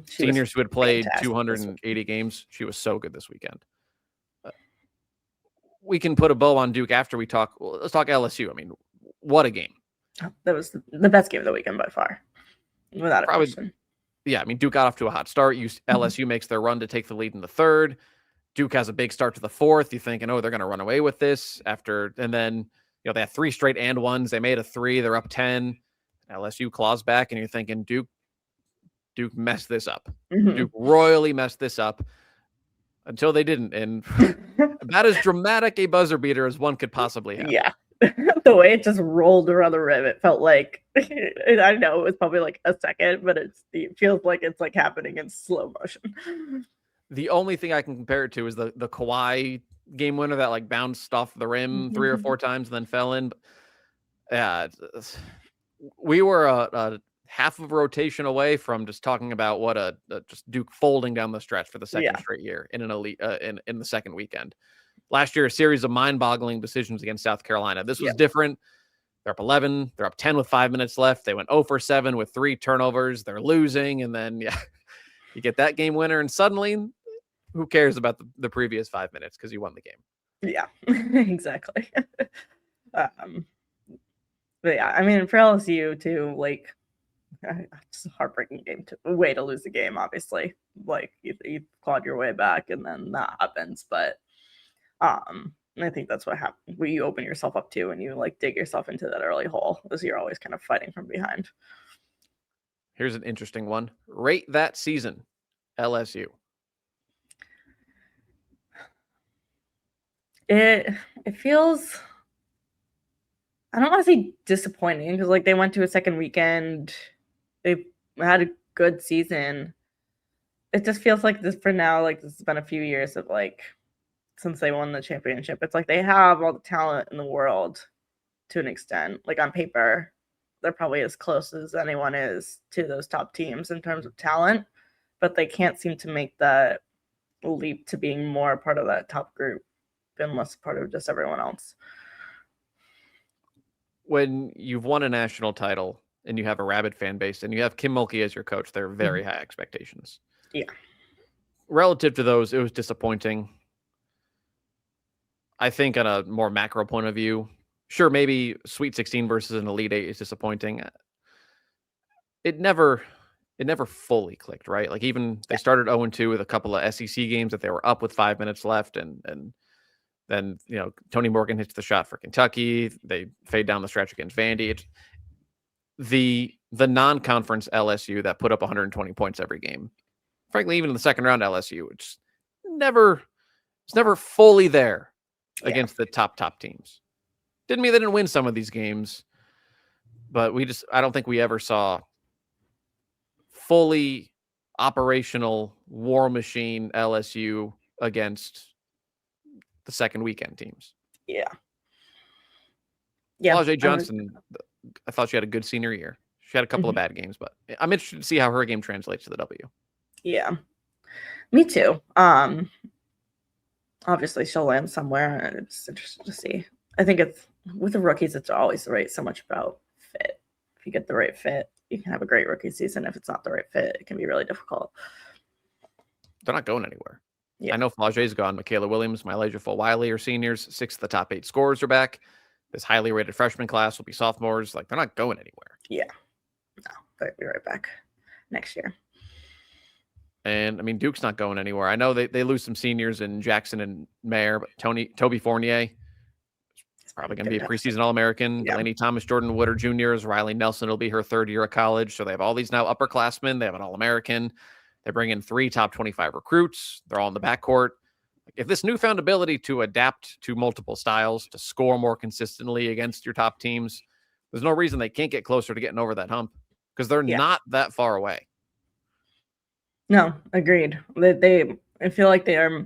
Seniors who had played 280 games. She was so good this weekend. We can put a bow on Duke after we talk. Well, let's talk LSU. I mean, what a game. That was the best game of the weekend by far, without a question. Yeah, I mean, Duke got off to a hot start. LSU makes their run to take the lead in the third. Duke has a big start to the fourth. You're thinking, oh, they're going to run away with this and then, they had 3 straight and ones. They made a 3. They're up 10. LSU claws back, and you're thinking Duke messed this up. Duke royally messed this up until they didn't. And about as dramatic a buzzer beater as one could possibly have. Yeah. The way it just rolled around the rim, it felt like, I know it was probably like a second, but it feels like it's like happening in slow motion. The only thing I can compare it to is the Kawhi game winner that like bounced off the rim 3 or 4 times and then fell in. But yeah, we were a half of a rotation away from just talking about what just Duke folding down the stretch for the second straight year in an elite in the second weekend. Last year, a series of mind-boggling decisions against South Carolina. This was different. They're up 11. They're up 10 with 5 minutes left. They went 0 for 7 with 3 turnovers. They're losing, and then you get that game winner, and suddenly, who cares about the previous 5 minutes because you won the game? Yeah, exactly. But yeah, I mean, for LSU too, like, it's a heartbreaking way to lose the game. Obviously, like you clawed your way back, and then that happens. But I think that's what happens. What you open yourself up to, and you like dig yourself into that early hole, as you're always kind of fighting from behind. Here's an interesting one. Rate that season, LSU. It feels, I don't want to say disappointing, because like they went to a second weekend, they had a good season. it just feels like this for now. Like this has been a few years of like since they won the championship. It's like they have all the talent in the world to an extent. Like on paper, they're probably as close as anyone is to those top teams in terms of talent, but they can't seem to make that leap to being more part of that top group and less part of just everyone else. When you've won a national title and you have a rabid fan base and you have Kim Mulkey as your coach, there are very high expectations. Yeah. Relative to those, it was disappointing. I think on a more macro point of view, sure, maybe Sweet 16 versus an Elite 8 is disappointing. It never fully clicked, right? Like even they started 0-2 with a couple of SEC games that they were up with 5 minutes left, and then Tony Morgan hits the shot for Kentucky. They fade down the stretch against Vandy. The non-conference LSU that put up 120 points every game. Frankly, even in the second round LSU, it's never fully there against the top teams. Didn't mean they didn't win some of these games, but I don't think we ever saw fully operational war machine LSU against the second weekend teams. Yeah. Flau'jae Johnson, I thought she had a good senior year. She had a couple of bad games, but I'm interested to see how her game translates to the W. Yeah. Me too. Obviously she'll land somewhere. It's interesting to see. I think it's with the rookies, it's always so much about fit. If you get the right fit, you can have a great rookie season. If it's not the right fit, it can be really difficult. They're not going anywhere. Yeah. I know Flau'jae's gone. Michaela Williams, Mylasia Full-Wiley are seniors. 6 of the top 8 scorers are back. This highly rated freshman class will be sophomores. Like, they're not going anywhere. Yeah. No, they'll be right back next year. And, I mean, Duke's not going anywhere. I know they lose some seniors in Jackson and Mayer, but Toby Fournier is probably going to be a preseason All-American. Yeah. Delaney Thomas, Jordan Wood are juniors. Riley Nelson will be her third year of college. So they have all these now upperclassmen. They have an All-American. They bring in 3 top 25 recruits. They're all in the backcourt. If this newfound ability to adapt to multiple styles, to score more consistently against your top teams, there's no reason they can't get closer to getting over that hump because they're not that far away. No, agreed. I feel like they are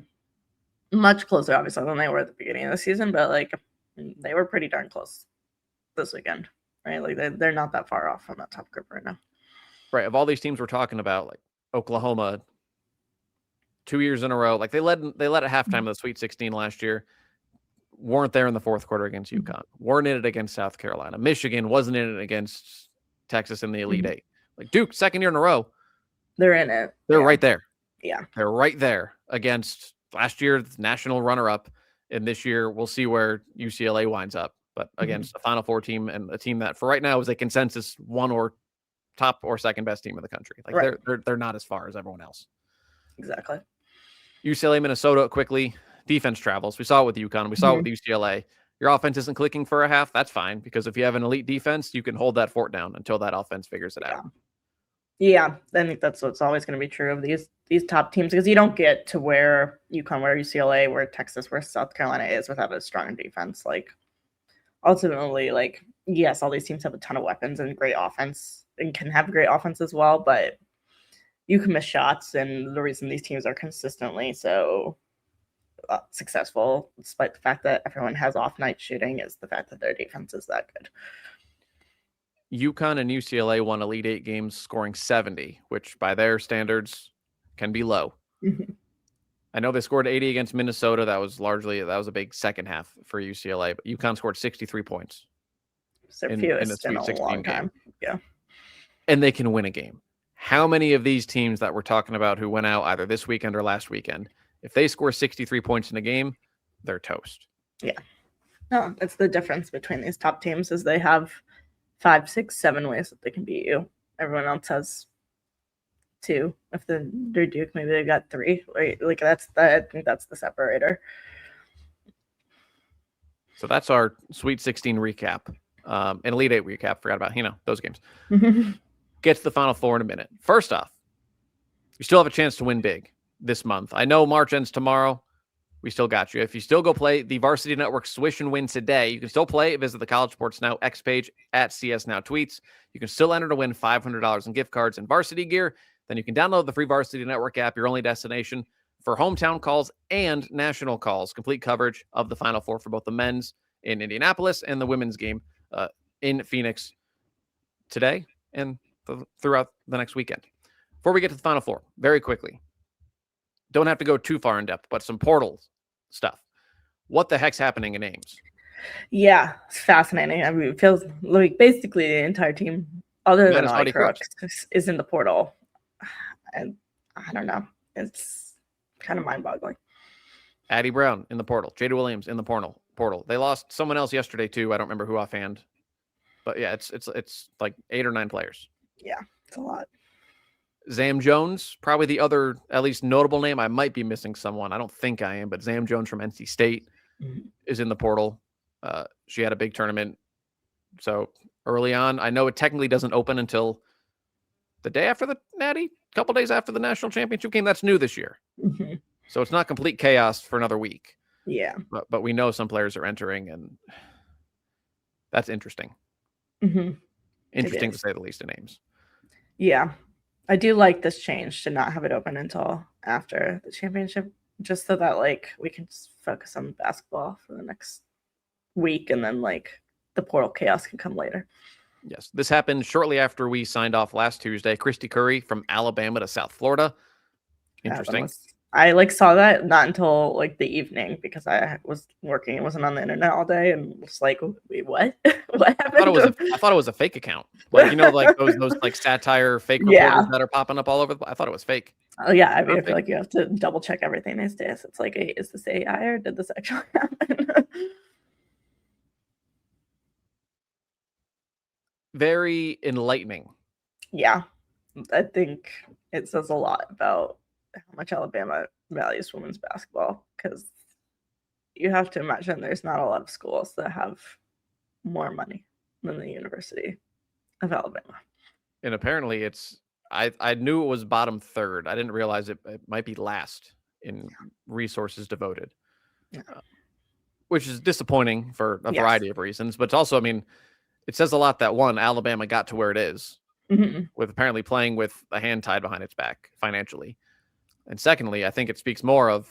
much closer, obviously, than they were at the beginning of the season, but like they were pretty darn close this weekend, right? Like they're not that far off from that top group right now. Right. Of all these teams we're talking about, like Oklahoma, 2 years in a row, like they led at halftime of the Sweet 16 last year, weren't there in the fourth quarter against UConn, weren't in it against South Carolina. Michigan wasn't in it against Texas in the Elite 8. Like Duke, second year in a row, they're in it. They're right there. Yeah. They're right there against last year's national runner-up. And this year, we'll see where UCLA winds up. But against a Final Four team and a team that for right now is a consensus one or top or second best team in the country. Like they're not as far as everyone else. Exactly. UCLA, Minnesota, quickly. Defense travels. We saw it with UConn. We saw it with UCLA. Your offense isn't clicking for a half. That's fine because if you have an elite defense, you can hold that fort down until that offense figures it out. Yeah, I think that's what's always going to be true of these top teams because you don't get to where UConn, where UCLA, where Texas, where South Carolina is without a strong defense. Like ultimately, like yes, all these teams have a ton of weapons and great offense and can have great offense as well, but you can miss shots, and the reason these teams are consistently so successful, despite the fact that everyone has off-night shooting, is the fact that their defense is that good. UConn and UCLA won Elite 8 games scoring 70, which by their standards can be low. I know they scored 80 against Minnesota. That was a big second half for UCLA, but UConn scored 63 points in the Sweet 16 game. Yeah. And they can win a game. How many of these teams that we're talking about who went out either this weekend or last weekend, if they score 63 points in a game, they're toast. Yeah. No, that's the difference between these top teams is they have 5, 6, 7 ways that they can beat you. Everyone else has 2. If they're Duke, maybe they got 3. Right? Like I think that's the separator. So that's our Sweet 16 recap. An Elite 8 recap. Forgot about those games. Get to the Final Four in a minute. First off, you still have a chance to win big this month. I know March ends tomorrow. We still got you. If you still go play the Varsity Network Swish and Win today, you can still play. Visit the College Sports Now X page at CS Now Tweets. You can still enter to win $500 in gift cards and varsity gear. then you can download the free Varsity Network app, your only destination for hometown calls and national calls. Complete coverage of the Final Four for both the men's in Indianapolis and the women's game in Phoenix today and throughout the next weekend. Before we get to the Final Four, very quickly, don't have to go too far in depth, but some portal stuff. What the heck's happening in Ames? Yeah, it's fascinating. I mean, it feels like basically the entire team, other than Audie Crooks, is in the portal. And I don't know. It's kind of mind-boggling. Addie Brown in the portal. Jada Williams in the portal. They lost someone else yesterday too. I don't remember who offhand. But yeah, it's like 8 or 9 players. Yeah, it's a lot. Zam Jones, probably the other at least notable name. I might be missing someone. I don't think I am, but Zam Jones from NC State is in the portal. She had a big tournament. So early on, I know it technically doesn't open until the day after the Natty, a couple days after the national championship game. That's new this year. So it's not complete chaos for another week. Yeah. But we know some players are entering, and that's interesting. Interesting to say the least in Ames. Yeah. I do like this change to not have it open until after the championship, just so that like we can just focus on basketball for the next week, and then like the portal chaos can come later. Yes, this happened shortly after we signed off last Tuesday. Christy Curry from Alabama to South Florida. Interesting. I like saw that not until like the evening because I was working. It wasn't on the internet all day, and was like, wait, what? What happened? I thought it was a fake account. Like, you know, like those like satire fake reporters that are popping up all over. I thought it was fake. Oh yeah, I mean, I feel like you have to double check everything these days. It's like, is this AI or did this actually happen? Very enlightening. Yeah, I think it says a lot about how much Alabama values women's basketball, because you have to imagine there's not a lot of schools that have more money than the University of Alabama. And apparently I knew it was bottom third. I didn't realize it might be last in resources devoted, which is disappointing for a variety of reasons. But it's also, I mean, it says a lot that one, Alabama got to where it is with apparently playing with a hand tied behind its back financially. And secondly, I think it speaks more of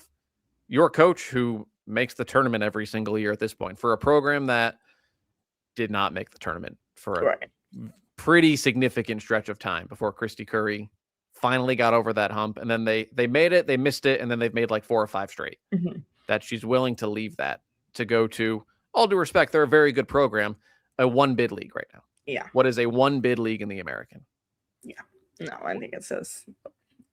your coach who makes the tournament every single year at this point for a program that did not make the tournament for a pretty significant stretch of time before Christy Curry finally got over that hump. And then they made it, they missed it, and then they've made like 4 or 5 straight. That she's willing to leave that to go to, all due respect, they're a very good program, a 1-bid league right now. Yeah. What is a 1-bid league in the American? Yeah. No, I think it says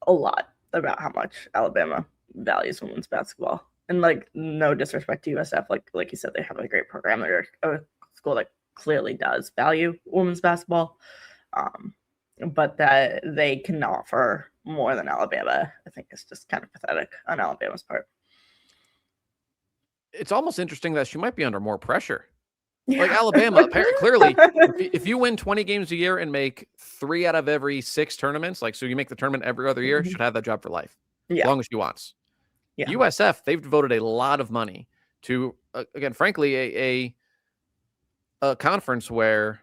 a lot about how much Alabama values women's basketball. And like, no disrespect to USF, like you said, they have a great program. They're a school that clearly does value women's basketball, but that they can offer more than Alabama, I think is just kind of pathetic on Alabama's part. It's almost interesting that she might be under more pressure. Like Alabama, clearly, if you win 20 games a year and make 3 out of every 6 tournaments, like, so you make the tournament every other year, should have that job for life, as long as she wants. USF, they've devoted a lot of money to, again, frankly, a conference where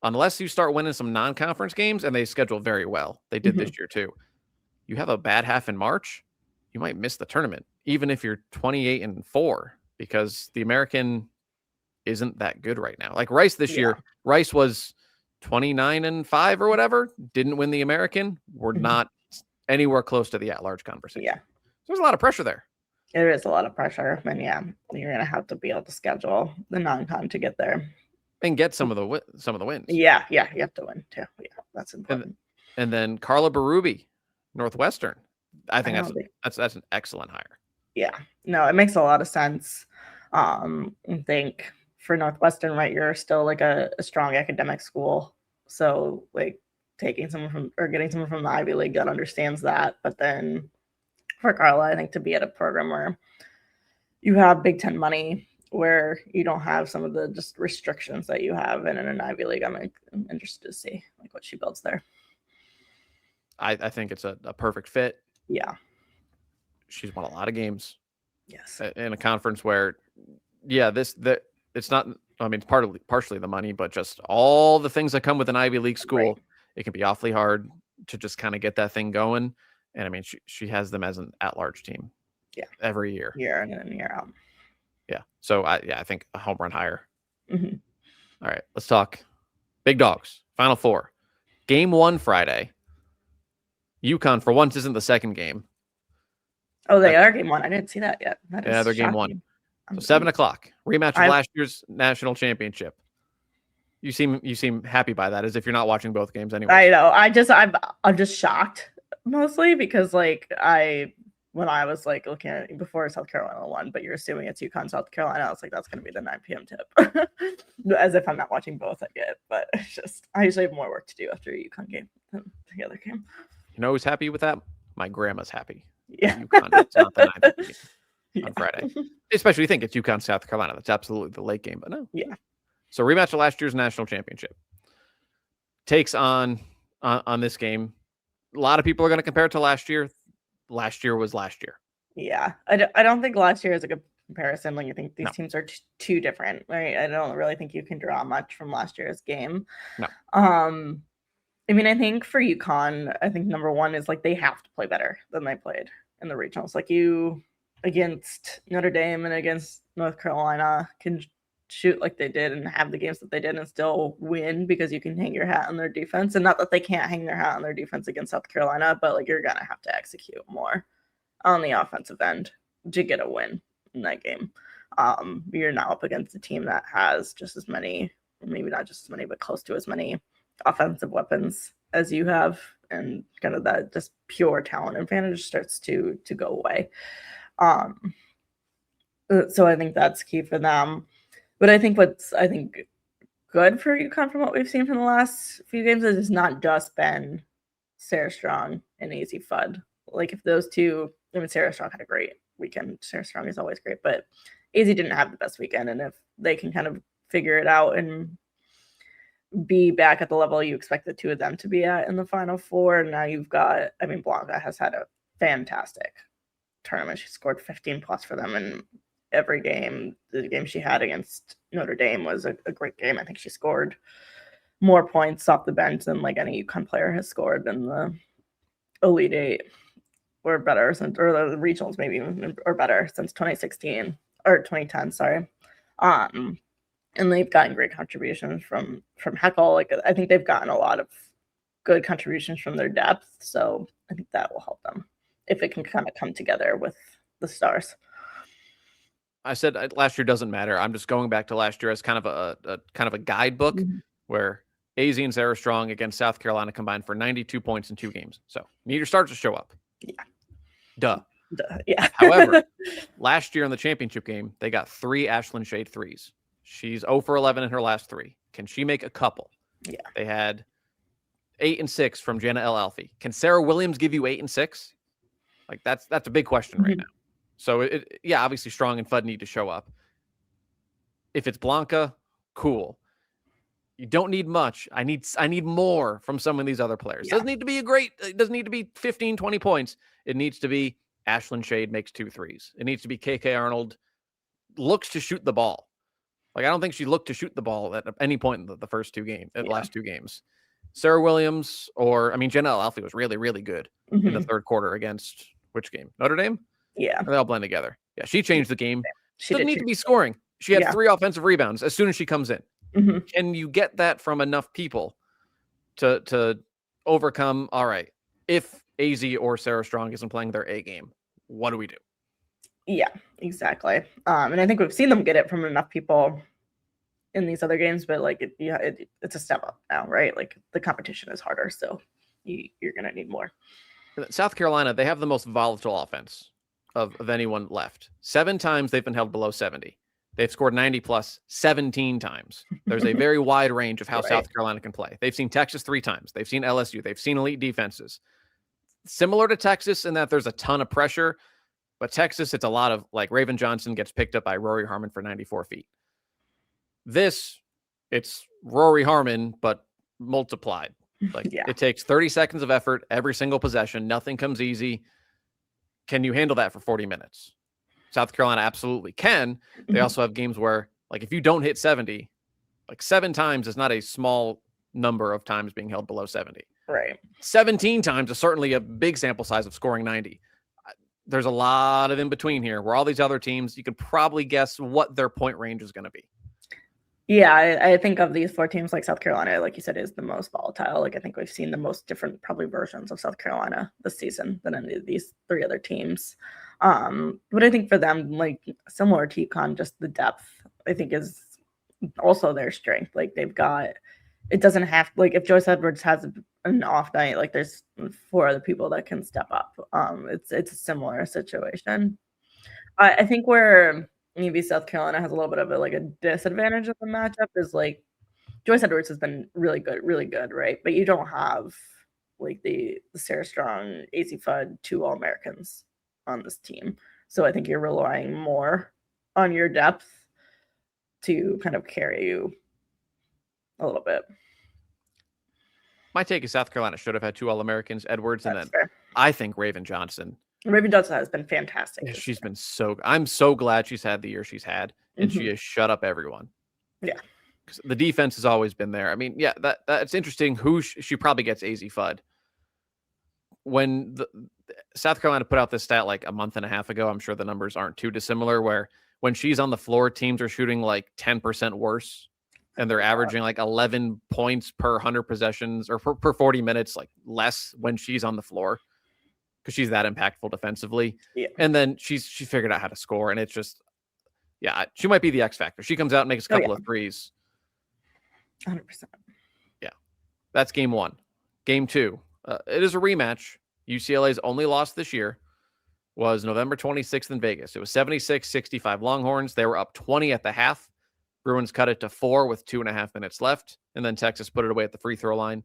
unless you start winning some non-conference games, and they schedule very well, they did this year too, you have a bad half in March, you might miss the tournament, even if you're 28-4, because the American isn't that good right now. Like Rice this year, Rice was 29-5 or whatever, didn't win the American. We're not anywhere close to the at-large conversation. So there's a lot of pressure there. There is a lot of pressure, and you're gonna have to be able to schedule the non-con to get there and get some of the wins. Yeah, you have to win too. Yeah, that's important. And then Carla Berube, Northwestern. I think that's an excellent hire. Yeah, no, it makes a lot of sense. I think for Northwestern, right, you're still like a strong academic school, so like getting someone from the Ivy League that understands that. But then for Carla, I think to be at a program where you have Big Ten money, where you don't have some of the just restrictions that you have in an Ivy League, I'm interested to see like what she builds there. I think it's a perfect fit. Yeah, she's won a lot of games. Yes, in a conference where, it's not. I mean, it's partially the money, but just all the things that come with an Ivy League school. It can be awfully hard to just kind of get that thing going. And I mean, she has them as an at-large team. Yeah. Every year. Year in and year out. Yeah. So I think a home run higher. Mm-hmm. All right. Let's talk big dogs. Final four. Game 1 Friday. UConn for once isn't the second game. Oh, they are game 1. I didn't see that yet. That is they're game shocking. 1. So 7:00 rematch of last year's national championship. You seem happy by that, as if you're not watching both games anyway. I know. I'm just shocked mostly because like when I was like looking at it before South Carolina won, but you're assuming it's UConn South Carolina. I was like, that's going to be the 9 p.m. tip, as if I'm not watching both. I get, but it's just I usually have more work to do after a UConn game than the other game. You know who's happy with that? My grandma's happy. Yeah, UConn, it's not the 9th game on Friday, especially you think it's UConn South Carolina. That's absolutely the late game, but no. Yeah. So rematch of last year's national championship takes on this game. A lot of people are going to compare it to last year. Last year was last year. Yeah, I don't think last year is a good comparison. Like, I think these teams are too different, right? I don't really think you can draw much from last year's game. No. I mean, I think for UConn, I think number one is like they have to play better than they played in the regionals. Like you against Notre Dame and against North Carolina can shoot like they did and have the games that they did and still win because you can hang your hat on their defense. And not that they can't hang their hat on their defense against South Carolina, but like you're going to have to execute more on the offensive end to get a win in that game. You're now up against a team that has just as many, maybe not just as many, but close to as many offensive weapons as you have, and kind of that just pure talent advantage starts to go away. So I think that's key for them. But I think what's good for UConn from what we've seen from the last few games is it's not just been Sarah Strong and AZ Fudd. Like if those two, I mean, Sarah Strong had a great weekend. Sarah Strong is always great, but AZ didn't have the best weekend. And if they can kind of figure it out and be back at the level you expect the two of them to be at in the Final Four, and now you've got, I mean, Blanca has had a fantastic tournament. She scored 15 plus for them in every game. The game she had against Notre Dame was a great game. I think she scored more points off the bench than like any UConn player has scored in the Elite Eight or better since, or the regionals maybe even, or better since 2016 or 2010. Sorry. And they've gotten great contributions from Heckle. Like I think they've gotten a lot of good contributions from their depth. So I think that will help them if it can kind of come together with the stars. I said last year doesn't matter. I'm just going back to last year as kind of a guidebook where AZ and Sarah Strong against South Carolina combined for 92 points in 2 games. So need your stars to show up. Yeah. Duh. Yeah. However, last year in the championship game, they got 3 Ashlyn Shade threes. She's 0 for 11 in her last 3. Can she make a couple? Yeah. They had 8 and 6 from Jana L. Alfie. Can Sarah Williams give you 8 and 6? Like that's a big question right now. So obviously Strong and Fudd need to show up. If it's Blanca, cool. You don't need much. I need more from some of these other players. Yeah. It doesn't need to be 15, 20 points. It needs to be Ashlyn Shade makes 2 threes. It needs to be KK Arnold looks to shoot the ball. Like I don't think she looked to shoot the ball at any point in the first 2 games, last 2 games. Sarah Williams Jenna Alfie was really, really good in the third quarter against which game? Notre Dame? Yeah. They all blend together. Yeah, she changed the game. She doesn't need to be scoring. She had 3 offensive rebounds as soon as she comes in. Can you get that from enough people to overcome? All right, if AZ or Sarah Strong isn't playing their A game, what do we do? Yeah, exactly. And I think we've seen them get it from enough people in these other games, but like it's a step up now, right? Like the competition is harder, so you're gonna need more. South Carolina, they have the most volatile offense of anyone left. 7 times they've been held below 70. They've scored 90 plus 17 times. There's a very wide range of how South Carolina can play. They've seen Texas 3 times. They've seen LSU. They've seen elite defenses. Similar to Texas in that there's a ton of pressure, but Texas, it's a lot of like Raven Johnson gets picked up by Rory Harmon for 94 feet. It's Rory Harmon, but multiplied. Like it takes 30 seconds of effort every single possession. Nothing comes easy. Can you handle that for 40 minutes? South Carolina absolutely can. They also have games where, like, if you don't hit 70, like 7 times is not a small number of times being held below 70. Right. 17 times is certainly a big sample size of scoring 90. There's a lot of in between here where all these other teams, you could probably guess what their point range is going to be. Yeah, I think of these 4 teams, like South Carolina, like you said, is the most volatile. Like I think we've seen the most different probably versions of South Carolina this season than any of these 3 other teams. But I think for them, like similar to UConn, just the depth I think is also their strength. Like they've got, it doesn't have, like if Joyce Edwards has an off night, like there's 4 other people that can step up. It's a similar situation. I think where maybe South Carolina has a little bit of a disadvantage of the matchup is like Joyce Edwards has been really good, right? But you don't have like the Sarah Strong, AC Fudd, 2 All-Americans on this team. So I think you're relying more on your depth to kind of carry you a little bit. My take is South Carolina should have had 2 All-Americans, Edwards, and That's then fair. I think Raven Johnson. Raven Johnson has been fantastic. She's been I'm so glad she's had the year she's had, and she has shut up everyone. Yeah. Because the defense has always been there. I mean, yeah, that's interesting. Who she probably gets AZ Fudd. When the South Carolina put out this stat like a month and a half ago, I'm sure the numbers aren't too dissimilar, where when she's on the floor, teams are shooting like 10% worse, and they're averaging like 11 points per 100 possessions or per 40 minutes, like less when she's on the floor, because she's that impactful defensively. Yeah. And then she figured out how to score, and it's just, yeah, she might be the X factor. She comes out and makes a couple of threes. 100%. Yeah. That's game 1. Game 2. It is a rematch. UCLA's only loss this year was November 26th in Vegas. It was 76-65 Longhorns. They were up 20 at the half. Bruins cut it to 4 with 2.5 minutes left, and then Texas put it away at the free throw line.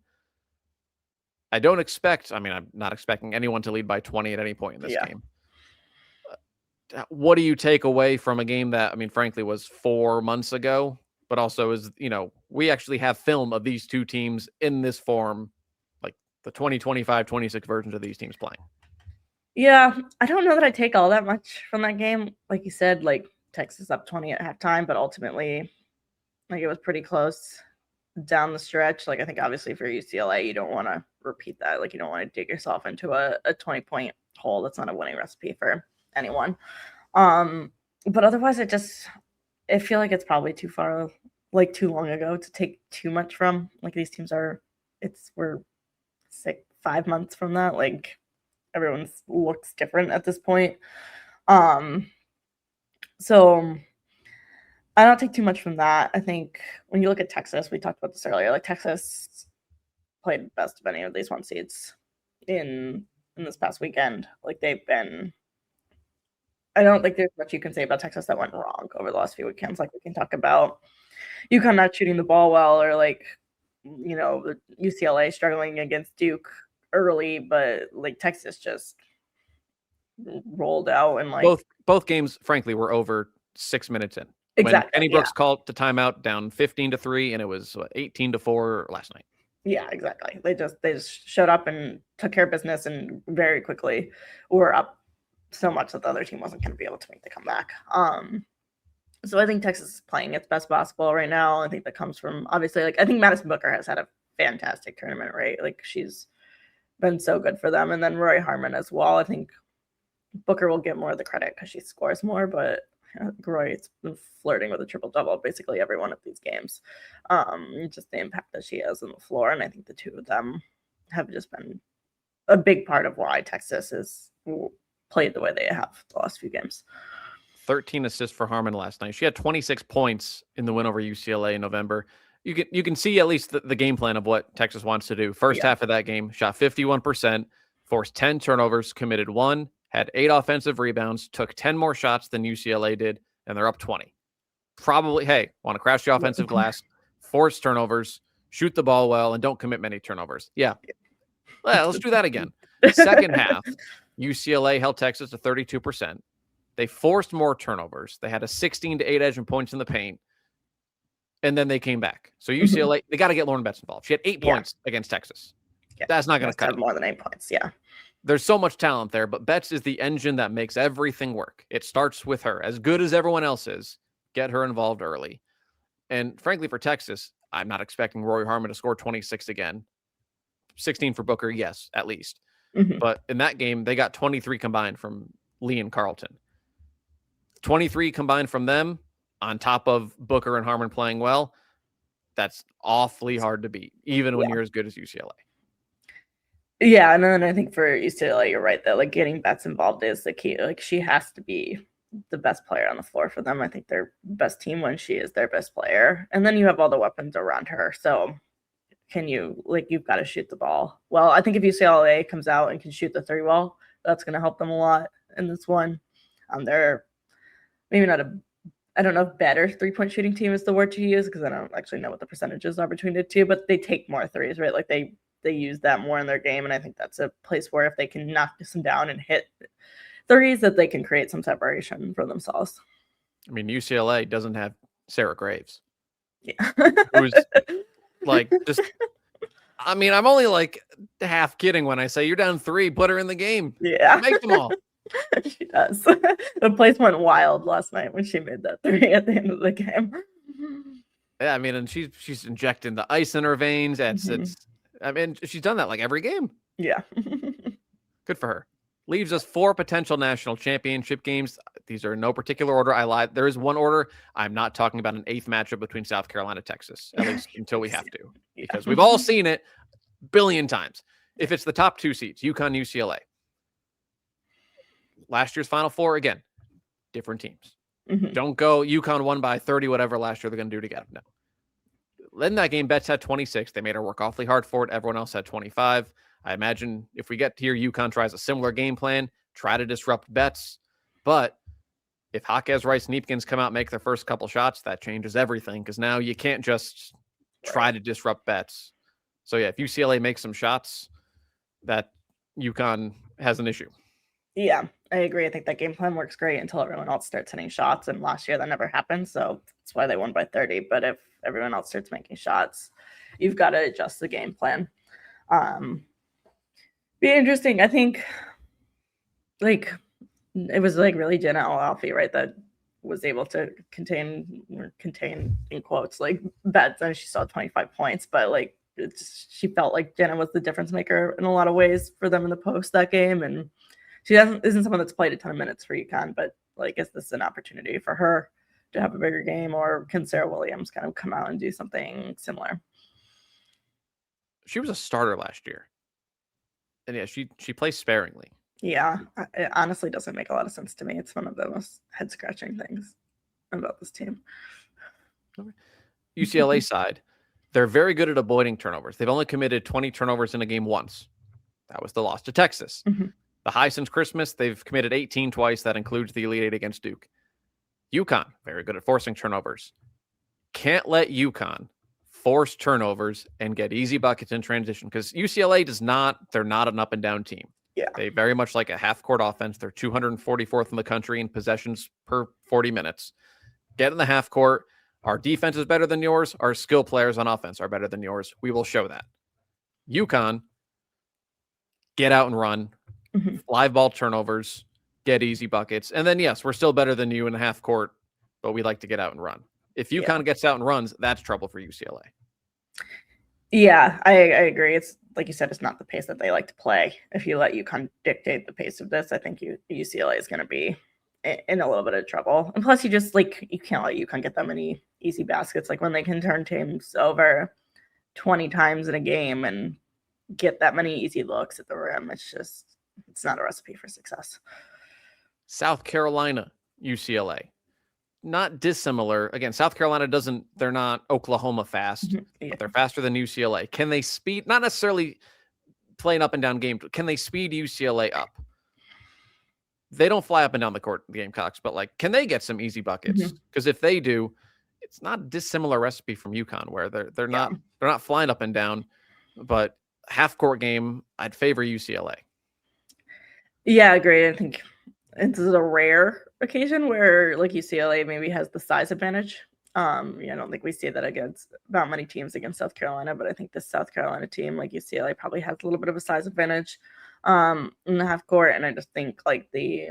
I'm not expecting anyone to lead by 20 at any point in this game. What do you take away from a game that, frankly, was 4 months ago, but also is, we actually have film of these 2 teams in this form, like the 2025-26 versions of these teams playing? Yeah, I don't know that I take all that much from that game. Like you said, like Texas up 20 at halftime, but ultimately, like it was pretty close down the stretch. Like I think obviously for UCLA, you don't want to repeat that. Like you don't want to dig yourself into a 20-point hole. That's not a winning recipe for anyone. But otherwise, I feel like it's probably too long ago to take too much from. Like these teams we're 5 months from that. Like everyone looks different at this point. So I don't take too much from that. I think when you look at Texas, we talked about this earlier, like Texas played best of any of these 1 seeds in this past weekend. Like I don't think there's much you can say about Texas that went wrong over the last few weekends. Like we can talk about UConn not shooting the ball well, or like, UCLA struggling against Duke early, but like Texas just rolled out and like both games, frankly, were over 6 minutes in. Exactly. When Kenny Brooks called the timeout down 15-3, and it was 18-4 last night. Yeah, exactly. They just showed up and took care of business, and very quickly were up so much that the other team wasn't going to be able to make the comeback. So I think Texas is playing its best basketball right now. I think that comes from, obviously, like I think Madison Booker has had a fantastic tournament, right? Like she's been so good for them, and then Roy Harmon as well. I think Booker will get more of the credit because she scores more, but Roy's been flirting with a triple-double basically every one of these games. Just the impact that she has on the floor, and I think the 2 of them have just been a big part of why Texas has played the way they have the last few games. 13 assists for Harmon last night. She had 26 points in the win over UCLA in November. You can see at least the game plan of what Texas wants to do. First half of that game, shot 51%, forced 10 turnovers, committed 1, had 8 offensive rebounds, took 10 more shots than UCLA did, and they're up 20. Probably, hey, want to crash the offensive glass, force turnovers, shoot the ball well, and don't commit many turnovers. Yeah. Well, let's do that again. Second half, UCLA held Texas to 32%. They forced more turnovers. They had a 16-8 edge in points in the paint, and then they came back. So UCLA, they got to get Lauren Betts involved. She had 8 points against Texas. Yeah. That's not going to cut it. More than 8 points, yeah. There's so much talent there, but Betts is the engine that makes everything work. It starts with her. As good as everyone else is, get her involved early. And frankly, for Texas, I'm not expecting Roy Harmon to score 26 again. 16 for Booker, yes, at least. Mhm. But in that game, they got 23 combined from Lee and Carlton. 23 combined from them on top of Booker and Harmon playing well. That's awfully hard to beat, even when Yeah. you're as good as UCLA. Yeah, and then I think for UCLA, you're right that like getting Betts involved is the key. Like she has to be the best player on the floor for them. I think they're best team when she is their best player, and then you have all the weapons around her. So can you you've got to shoot the ball well? I think if UCLA comes out and can shoot the three well, that's going to help them a lot in this one. They're maybe not I don't know if better 3-point shooting team is the word to use because I don't actually know what the percentages are between the two, but they take more threes, right? Like they use that more in their game, and I think that's a place where if they can knock some down and hit threes, that they can create some separation for themselves. I mean, UCLA doesn't have Sarah Graves. Yeah. Who's like just I mean, I'm only like half kidding when I say you're down 3, put her in the game. Yeah. Make them all. She does. The place went wild last night when she made that 3 at the end of the game. Yeah, I mean, and she's injecting the ice in her veins. It's I mean, she's done that like every game. Yeah. Good for her. Leaves us 4 potential national championship games. These are in no particular order. I lied. There is one order. I'm not talking about an 8th matchup between South Carolina, Texas, at least until we have to, because we've all seen it a billion times. If it's the top 2 seeds, UConn, UCLA. Last year's Final Four, again, different teams. Don't go UConn won by 30, whatever last year they're going to do together. No. In that game, Betts had 26. They made her work awfully hard for it. Everyone else had 25. I imagine if we get here, UConn tries a similar game plan, try to disrupt Betts. But if Jaquez, Rice, Neepkins come out and make their first couple shots, that changes everything because now you can't just try to disrupt Betts. So, yeah, if UCLA makes some shots, that UConn has an issue. Yeah, I agree. I think that game plan works great until everyone else starts hitting shots. And last year that never happened. So that's why they won by 30. But if everyone else starts making shots, you've got to adjust the game plan. Be interesting. I think it was really Jenna Alfie, right? That was able to contain in quotes like Betts, and she saw 25 points, but she felt like Jenna was the difference maker in a lot of ways for them in the post that game. And she isn't someone that's played a ton of minutes for UConn, but is this an opportunity for her to have a bigger game, or can Sarah Williams kind of come out and do something similar? She was a starter last year. And yeah, she plays sparingly. Yeah, it honestly doesn't make a lot of sense to me. It's one of the most head-scratching things about this team. UCLA side, they're very good at avoiding turnovers. They've only committed 20 turnovers in a game once. That was the loss to Texas. The high since Christmas, they've committed 18 twice. That includes the Elite Eight against Duke. UConn, very good at forcing turnovers. Can't let UConn force turnovers and get easy buckets in transition because UCLA they're not an up and down team. Yeah. They very much like a half court offense. They're 244th in the country in possessions per 40 minutes. Get in the half court. Our defense is better than yours. Our skill players on offense are better than yours. We will show that. UConn, get out and run, live ball turnovers, get easy buckets. And then, yes, we're still better than you in the half court, but we like to get out and run. If UConn gets out and runs, that's trouble for UCLA. Yeah, I agree. It's like you said, it's not the pace that they like to play. If you let UConn dictate the pace of this, I think UCLA is going to be in a little bit of trouble. And plus, you just you can't let UConn get that many easy baskets. Like when they can turn teams over 20 times in a game and get that many easy looks at the rim, it's not a recipe for success. South Carolina, UCLA. Not dissimilar. Again, South Carolina they're not Oklahoma fast, but they're faster than UCLA. Can they speed, not necessarily play an up and down game, can they speed UCLA up? They don't fly up and down the court, the Gamecocks, but can they get some easy buckets? Because if they do, it's not a dissimilar recipe from UConn where they're not flying up and down, but half court game, I'd favor UCLA. Yeah, I agree. I think this is a rare occasion where UCLA maybe has the size advantage. I don't think we see that against not many teams against South Carolina, but I think this South Carolina team, UCLA, probably has a little bit of a size advantage in the half court. And I just think the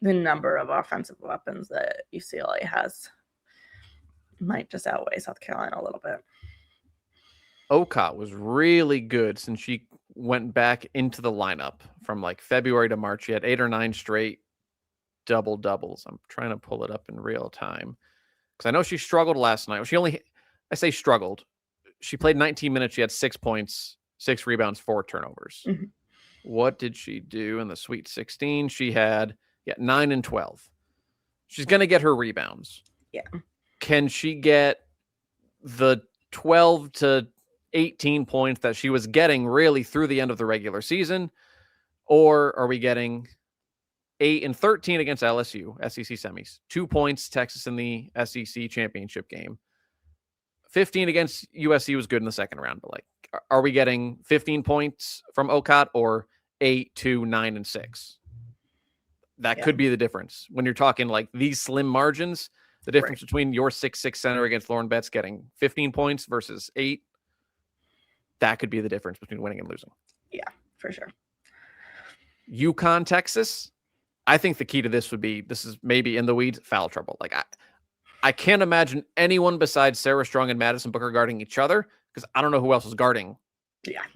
number of offensive weapons that UCLA has might just outweigh South Carolina a little bit. Okot was really good since she went back into the lineup from like February to March. She had 8 or 9 straight doubles. I'm trying to pull it up in real time because I know she struggled last night. I say struggled. She played 19 minutes. She had 6 points, 6 rebounds, 4 turnovers. Mm-hmm. What did she do in the Sweet 16? She had 9 and 12. She's going to get her rebounds. Yeah. Can she get the 12 to 18 points that she was getting really through the end of the regular season? Or are we getting 8 and 13 against LSU, SEC semis, 2 points, Texas in the SEC championship game, 15 against USC was good in the second round, but like, are we getting 15 points from Okot or 8, 2, 9, and 6? That could be the difference when you're talking like these slim margins. The difference between your 6'6" center against Lauren Betts getting 15 points versus 8, that could be the difference between winning and losing. Yeah, for sure. UConn, Texas. I think the key to this would be, this is maybe in the weeds, foul trouble. Like I can't imagine anyone besides Sarah Strong and Madison Booker guarding each other because I don't know who else is guarding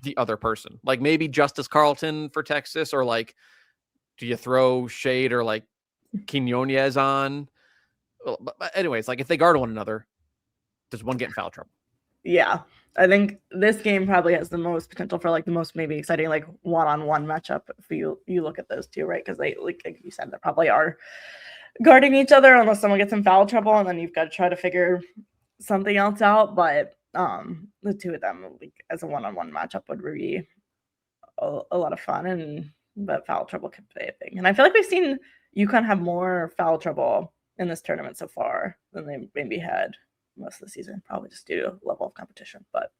the other person. Like maybe Justice Carlton for Texas, or like, do you throw Shade or like Quinones on? But anyways, like if they guard one another, does one get in foul trouble? Yeah. I think this game probably has the most potential for like the most maybe exciting like one-on-one matchup if you look at those two, right? Because they, like you said, they probably are guarding each other unless someone gets in foul trouble, and then you've got to try to figure something else out. But the two of them like, as a one-on-one matchup would be a lot of fun, but foul trouble could be a thing. And I feel like we've seen UConn have more foul trouble in this tournament so far than they maybe had most of the season, probably just due to level of competition. But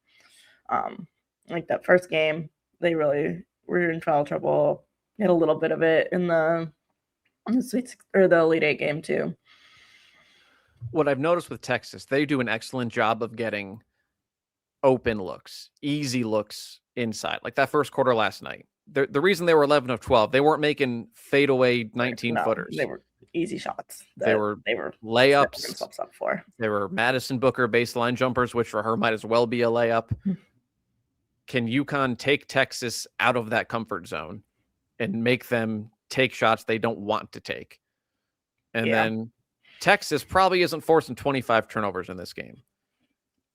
like that first game, they really were in foul trouble. Had a little bit of it in the Sweet or the Elite Eight game too. What I've noticed with Texas, they do an excellent job of getting open looks, easy looks inside. Like that first quarter last night. The reason they were 11 of 12, they weren't making fadeaway 19-footers. They were easy shots. They were layups. Themselves up for. They were Madison Booker baseline jumpers, which for her might as well be a layup. Can UConn take Texas out of that comfort zone and make them take shots they don't want to take? And then Texas probably isn't forcing 25 turnovers in this game.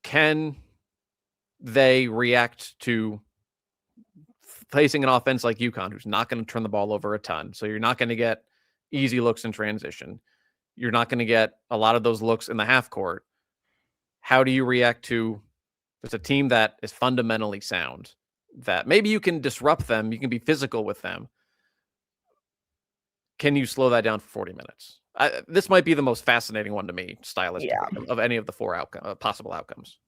Can they react to facing an offense like UConn, who's not going to turn the ball over a ton? So you're not going to get easy looks in transition. You're not going to get a lot of those looks in the half court. How do you react to it's a team that is fundamentally sound, that maybe you can disrupt them, you can be physical with them? Can you slow that down for 40 minutes? This might be the most fascinating one to me, stylistically, of any of the 4 possible outcomes.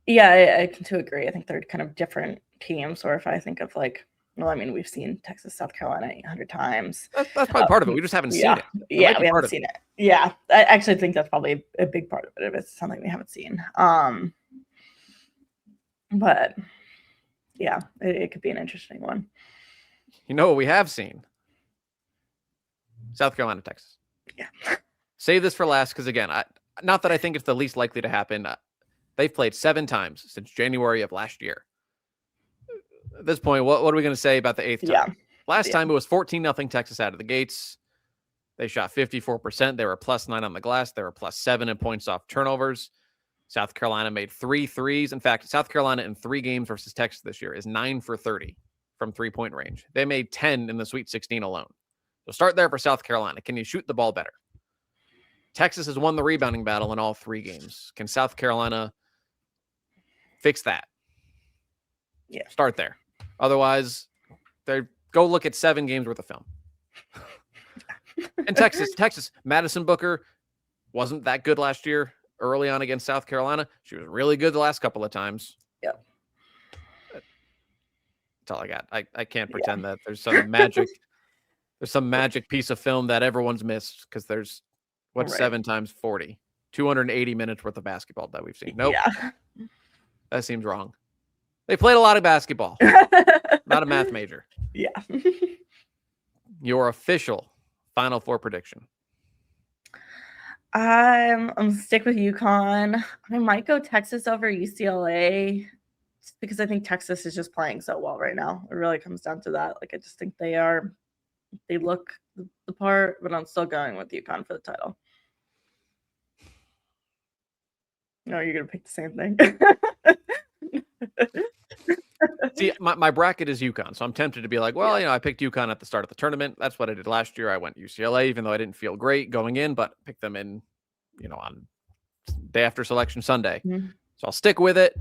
Yeah, I tend to agree. I think they're kind of different teams. Or if I think of like, well, I mean, we've seen Texas, South Carolina 800 times. That's probably part of it. We just haven't seen it. We haven't seen it. Yeah, I actually think that's probably a big part of it. If it's something we haven't seen. But yeah, it could be an interesting one. You know what we have seen? South Carolina, Texas. Yeah. Save this for last because, again, not that I think it's the least likely to happen. They've played 7 times since January of last year. At this point, what are we going to say about the 8th time? Yeah. Last time it was 14-0 Texas out of the gates. They shot 54%. They were +9 on the glass. They were +7 in points off turnovers. South Carolina made 3 threes. In fact, South Carolina in 3 games versus Texas this year is 9 for 30 from 3-point range. They made 10 in the Sweet 16 alone. So start there for South Carolina. Can you shoot the ball better? Texas has won the rebounding battle in all 3 games. Can South Carolina fix that? Yeah. Start there. Otherwise, they go look at 7 games worth of film. And Texas, Madison Booker wasn't that good last year early on against South Carolina. She was really good the last couple of times. Yep. That's all I got. I can't pretend that there's some magic. There's some magic piece of film that everyone's missed because there's 7 times 40, 280 minutes worth of basketball that we've seen. Nope. Yeah. That seems wrong. They played a lot of basketball. Not a math major. Yeah. Your official Final Four prediction. I'm stick with UConn. I might go Texas over UCLA. Just because I think Texas is just playing so well right now. It really comes down to that. Like, I just think they look the part, but I'm still going with UConn for the title. No, you're going to pick the same thing. See, my bracket is UConn, so I'm tempted to be like, well, I picked UConn at the start of the tournament. That's what I did last year. I went UCLA, even though I didn't feel great going in, but picked them in, on day after selection Sunday. Mm-hmm. So I'll stick with it.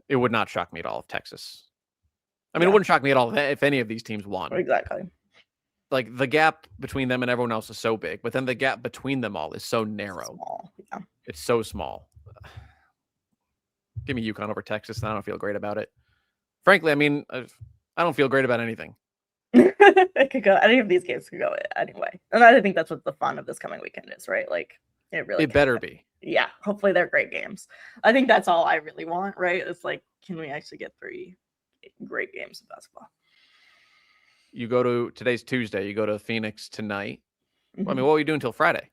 It would not shock me at all if Texas. I mean, it wouldn't shock me at all if any of these teams won. Exactly. Like, the gap between them and everyone else is so big, but then the gap between them all is so narrow. Small. Yeah. It's so small. Give me UConn over Texas, and I don't feel great about it. Frankly, I mean, I don't feel great about anything. It could go. Any of these games could go anyway, and I think that's what the fun of this coming weekend is, right? Like, it better be. Yeah, hopefully they're great games. I think that's all I really want, right? It's like, can we actually get 3 great games of basketball? Today's Tuesday. You go to Phoenix tonight. Mm-hmm. Well, I mean, what are you doing until Friday?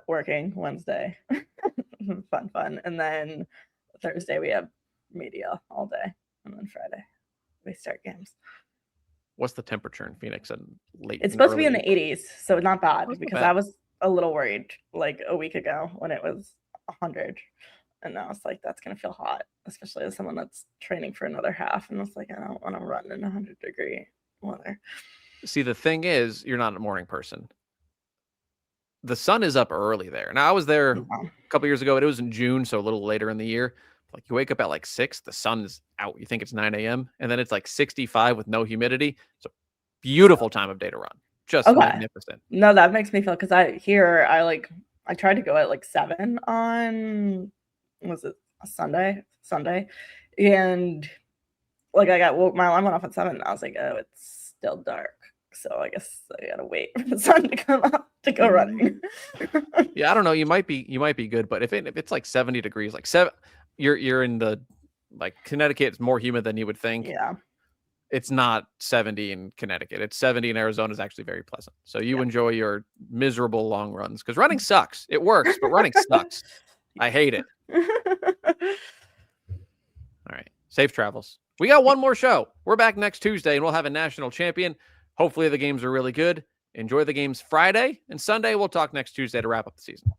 Working Wednesday. fun. And then Thursday we have media all day. And then Friday we start games. What's the temperature in Phoenix and late? It's supposed to be in the 80s, so not bad, because I was a little worried like a week ago when it was 100. And now it's like, that's going to feel hot, especially as someone that's training for another half. And it's like, I don't want to run in 100-degree weather. See, the thing is, you're not a morning person. The sun is up early there. Now, I was there a couple years ago. It was in June, so a little later in the year. Like, you wake up at like 6, the sun is out. You think it's 9 a.m. and then it's like 65 with no humidity. It's a beautiful time of day to run. Just magnificent. No, that makes me feel, because I tried to go at like 7 on, was it a Sunday, and like my alarm went off at 7. And I was like, oh, it's still dark. So I guess I gotta wait for the sun to come up to go running. Yeah, I don't know. You might be good, but if it's like 70 degrees, like 7, you're in the, like, Connecticut. It's more humid than you would think. Yeah, it's not 70 in Connecticut. It's 70 in Arizona. Is actually very pleasant. So you enjoy your miserable long runs, because running sucks. It works, but running sucks. I hate it. All right, safe travels. We got one more show. We're back next Tuesday, and we'll have a national champion. Hopefully the games are really good. Enjoy the games Friday and Sunday. We'll talk next Tuesday to wrap up the season.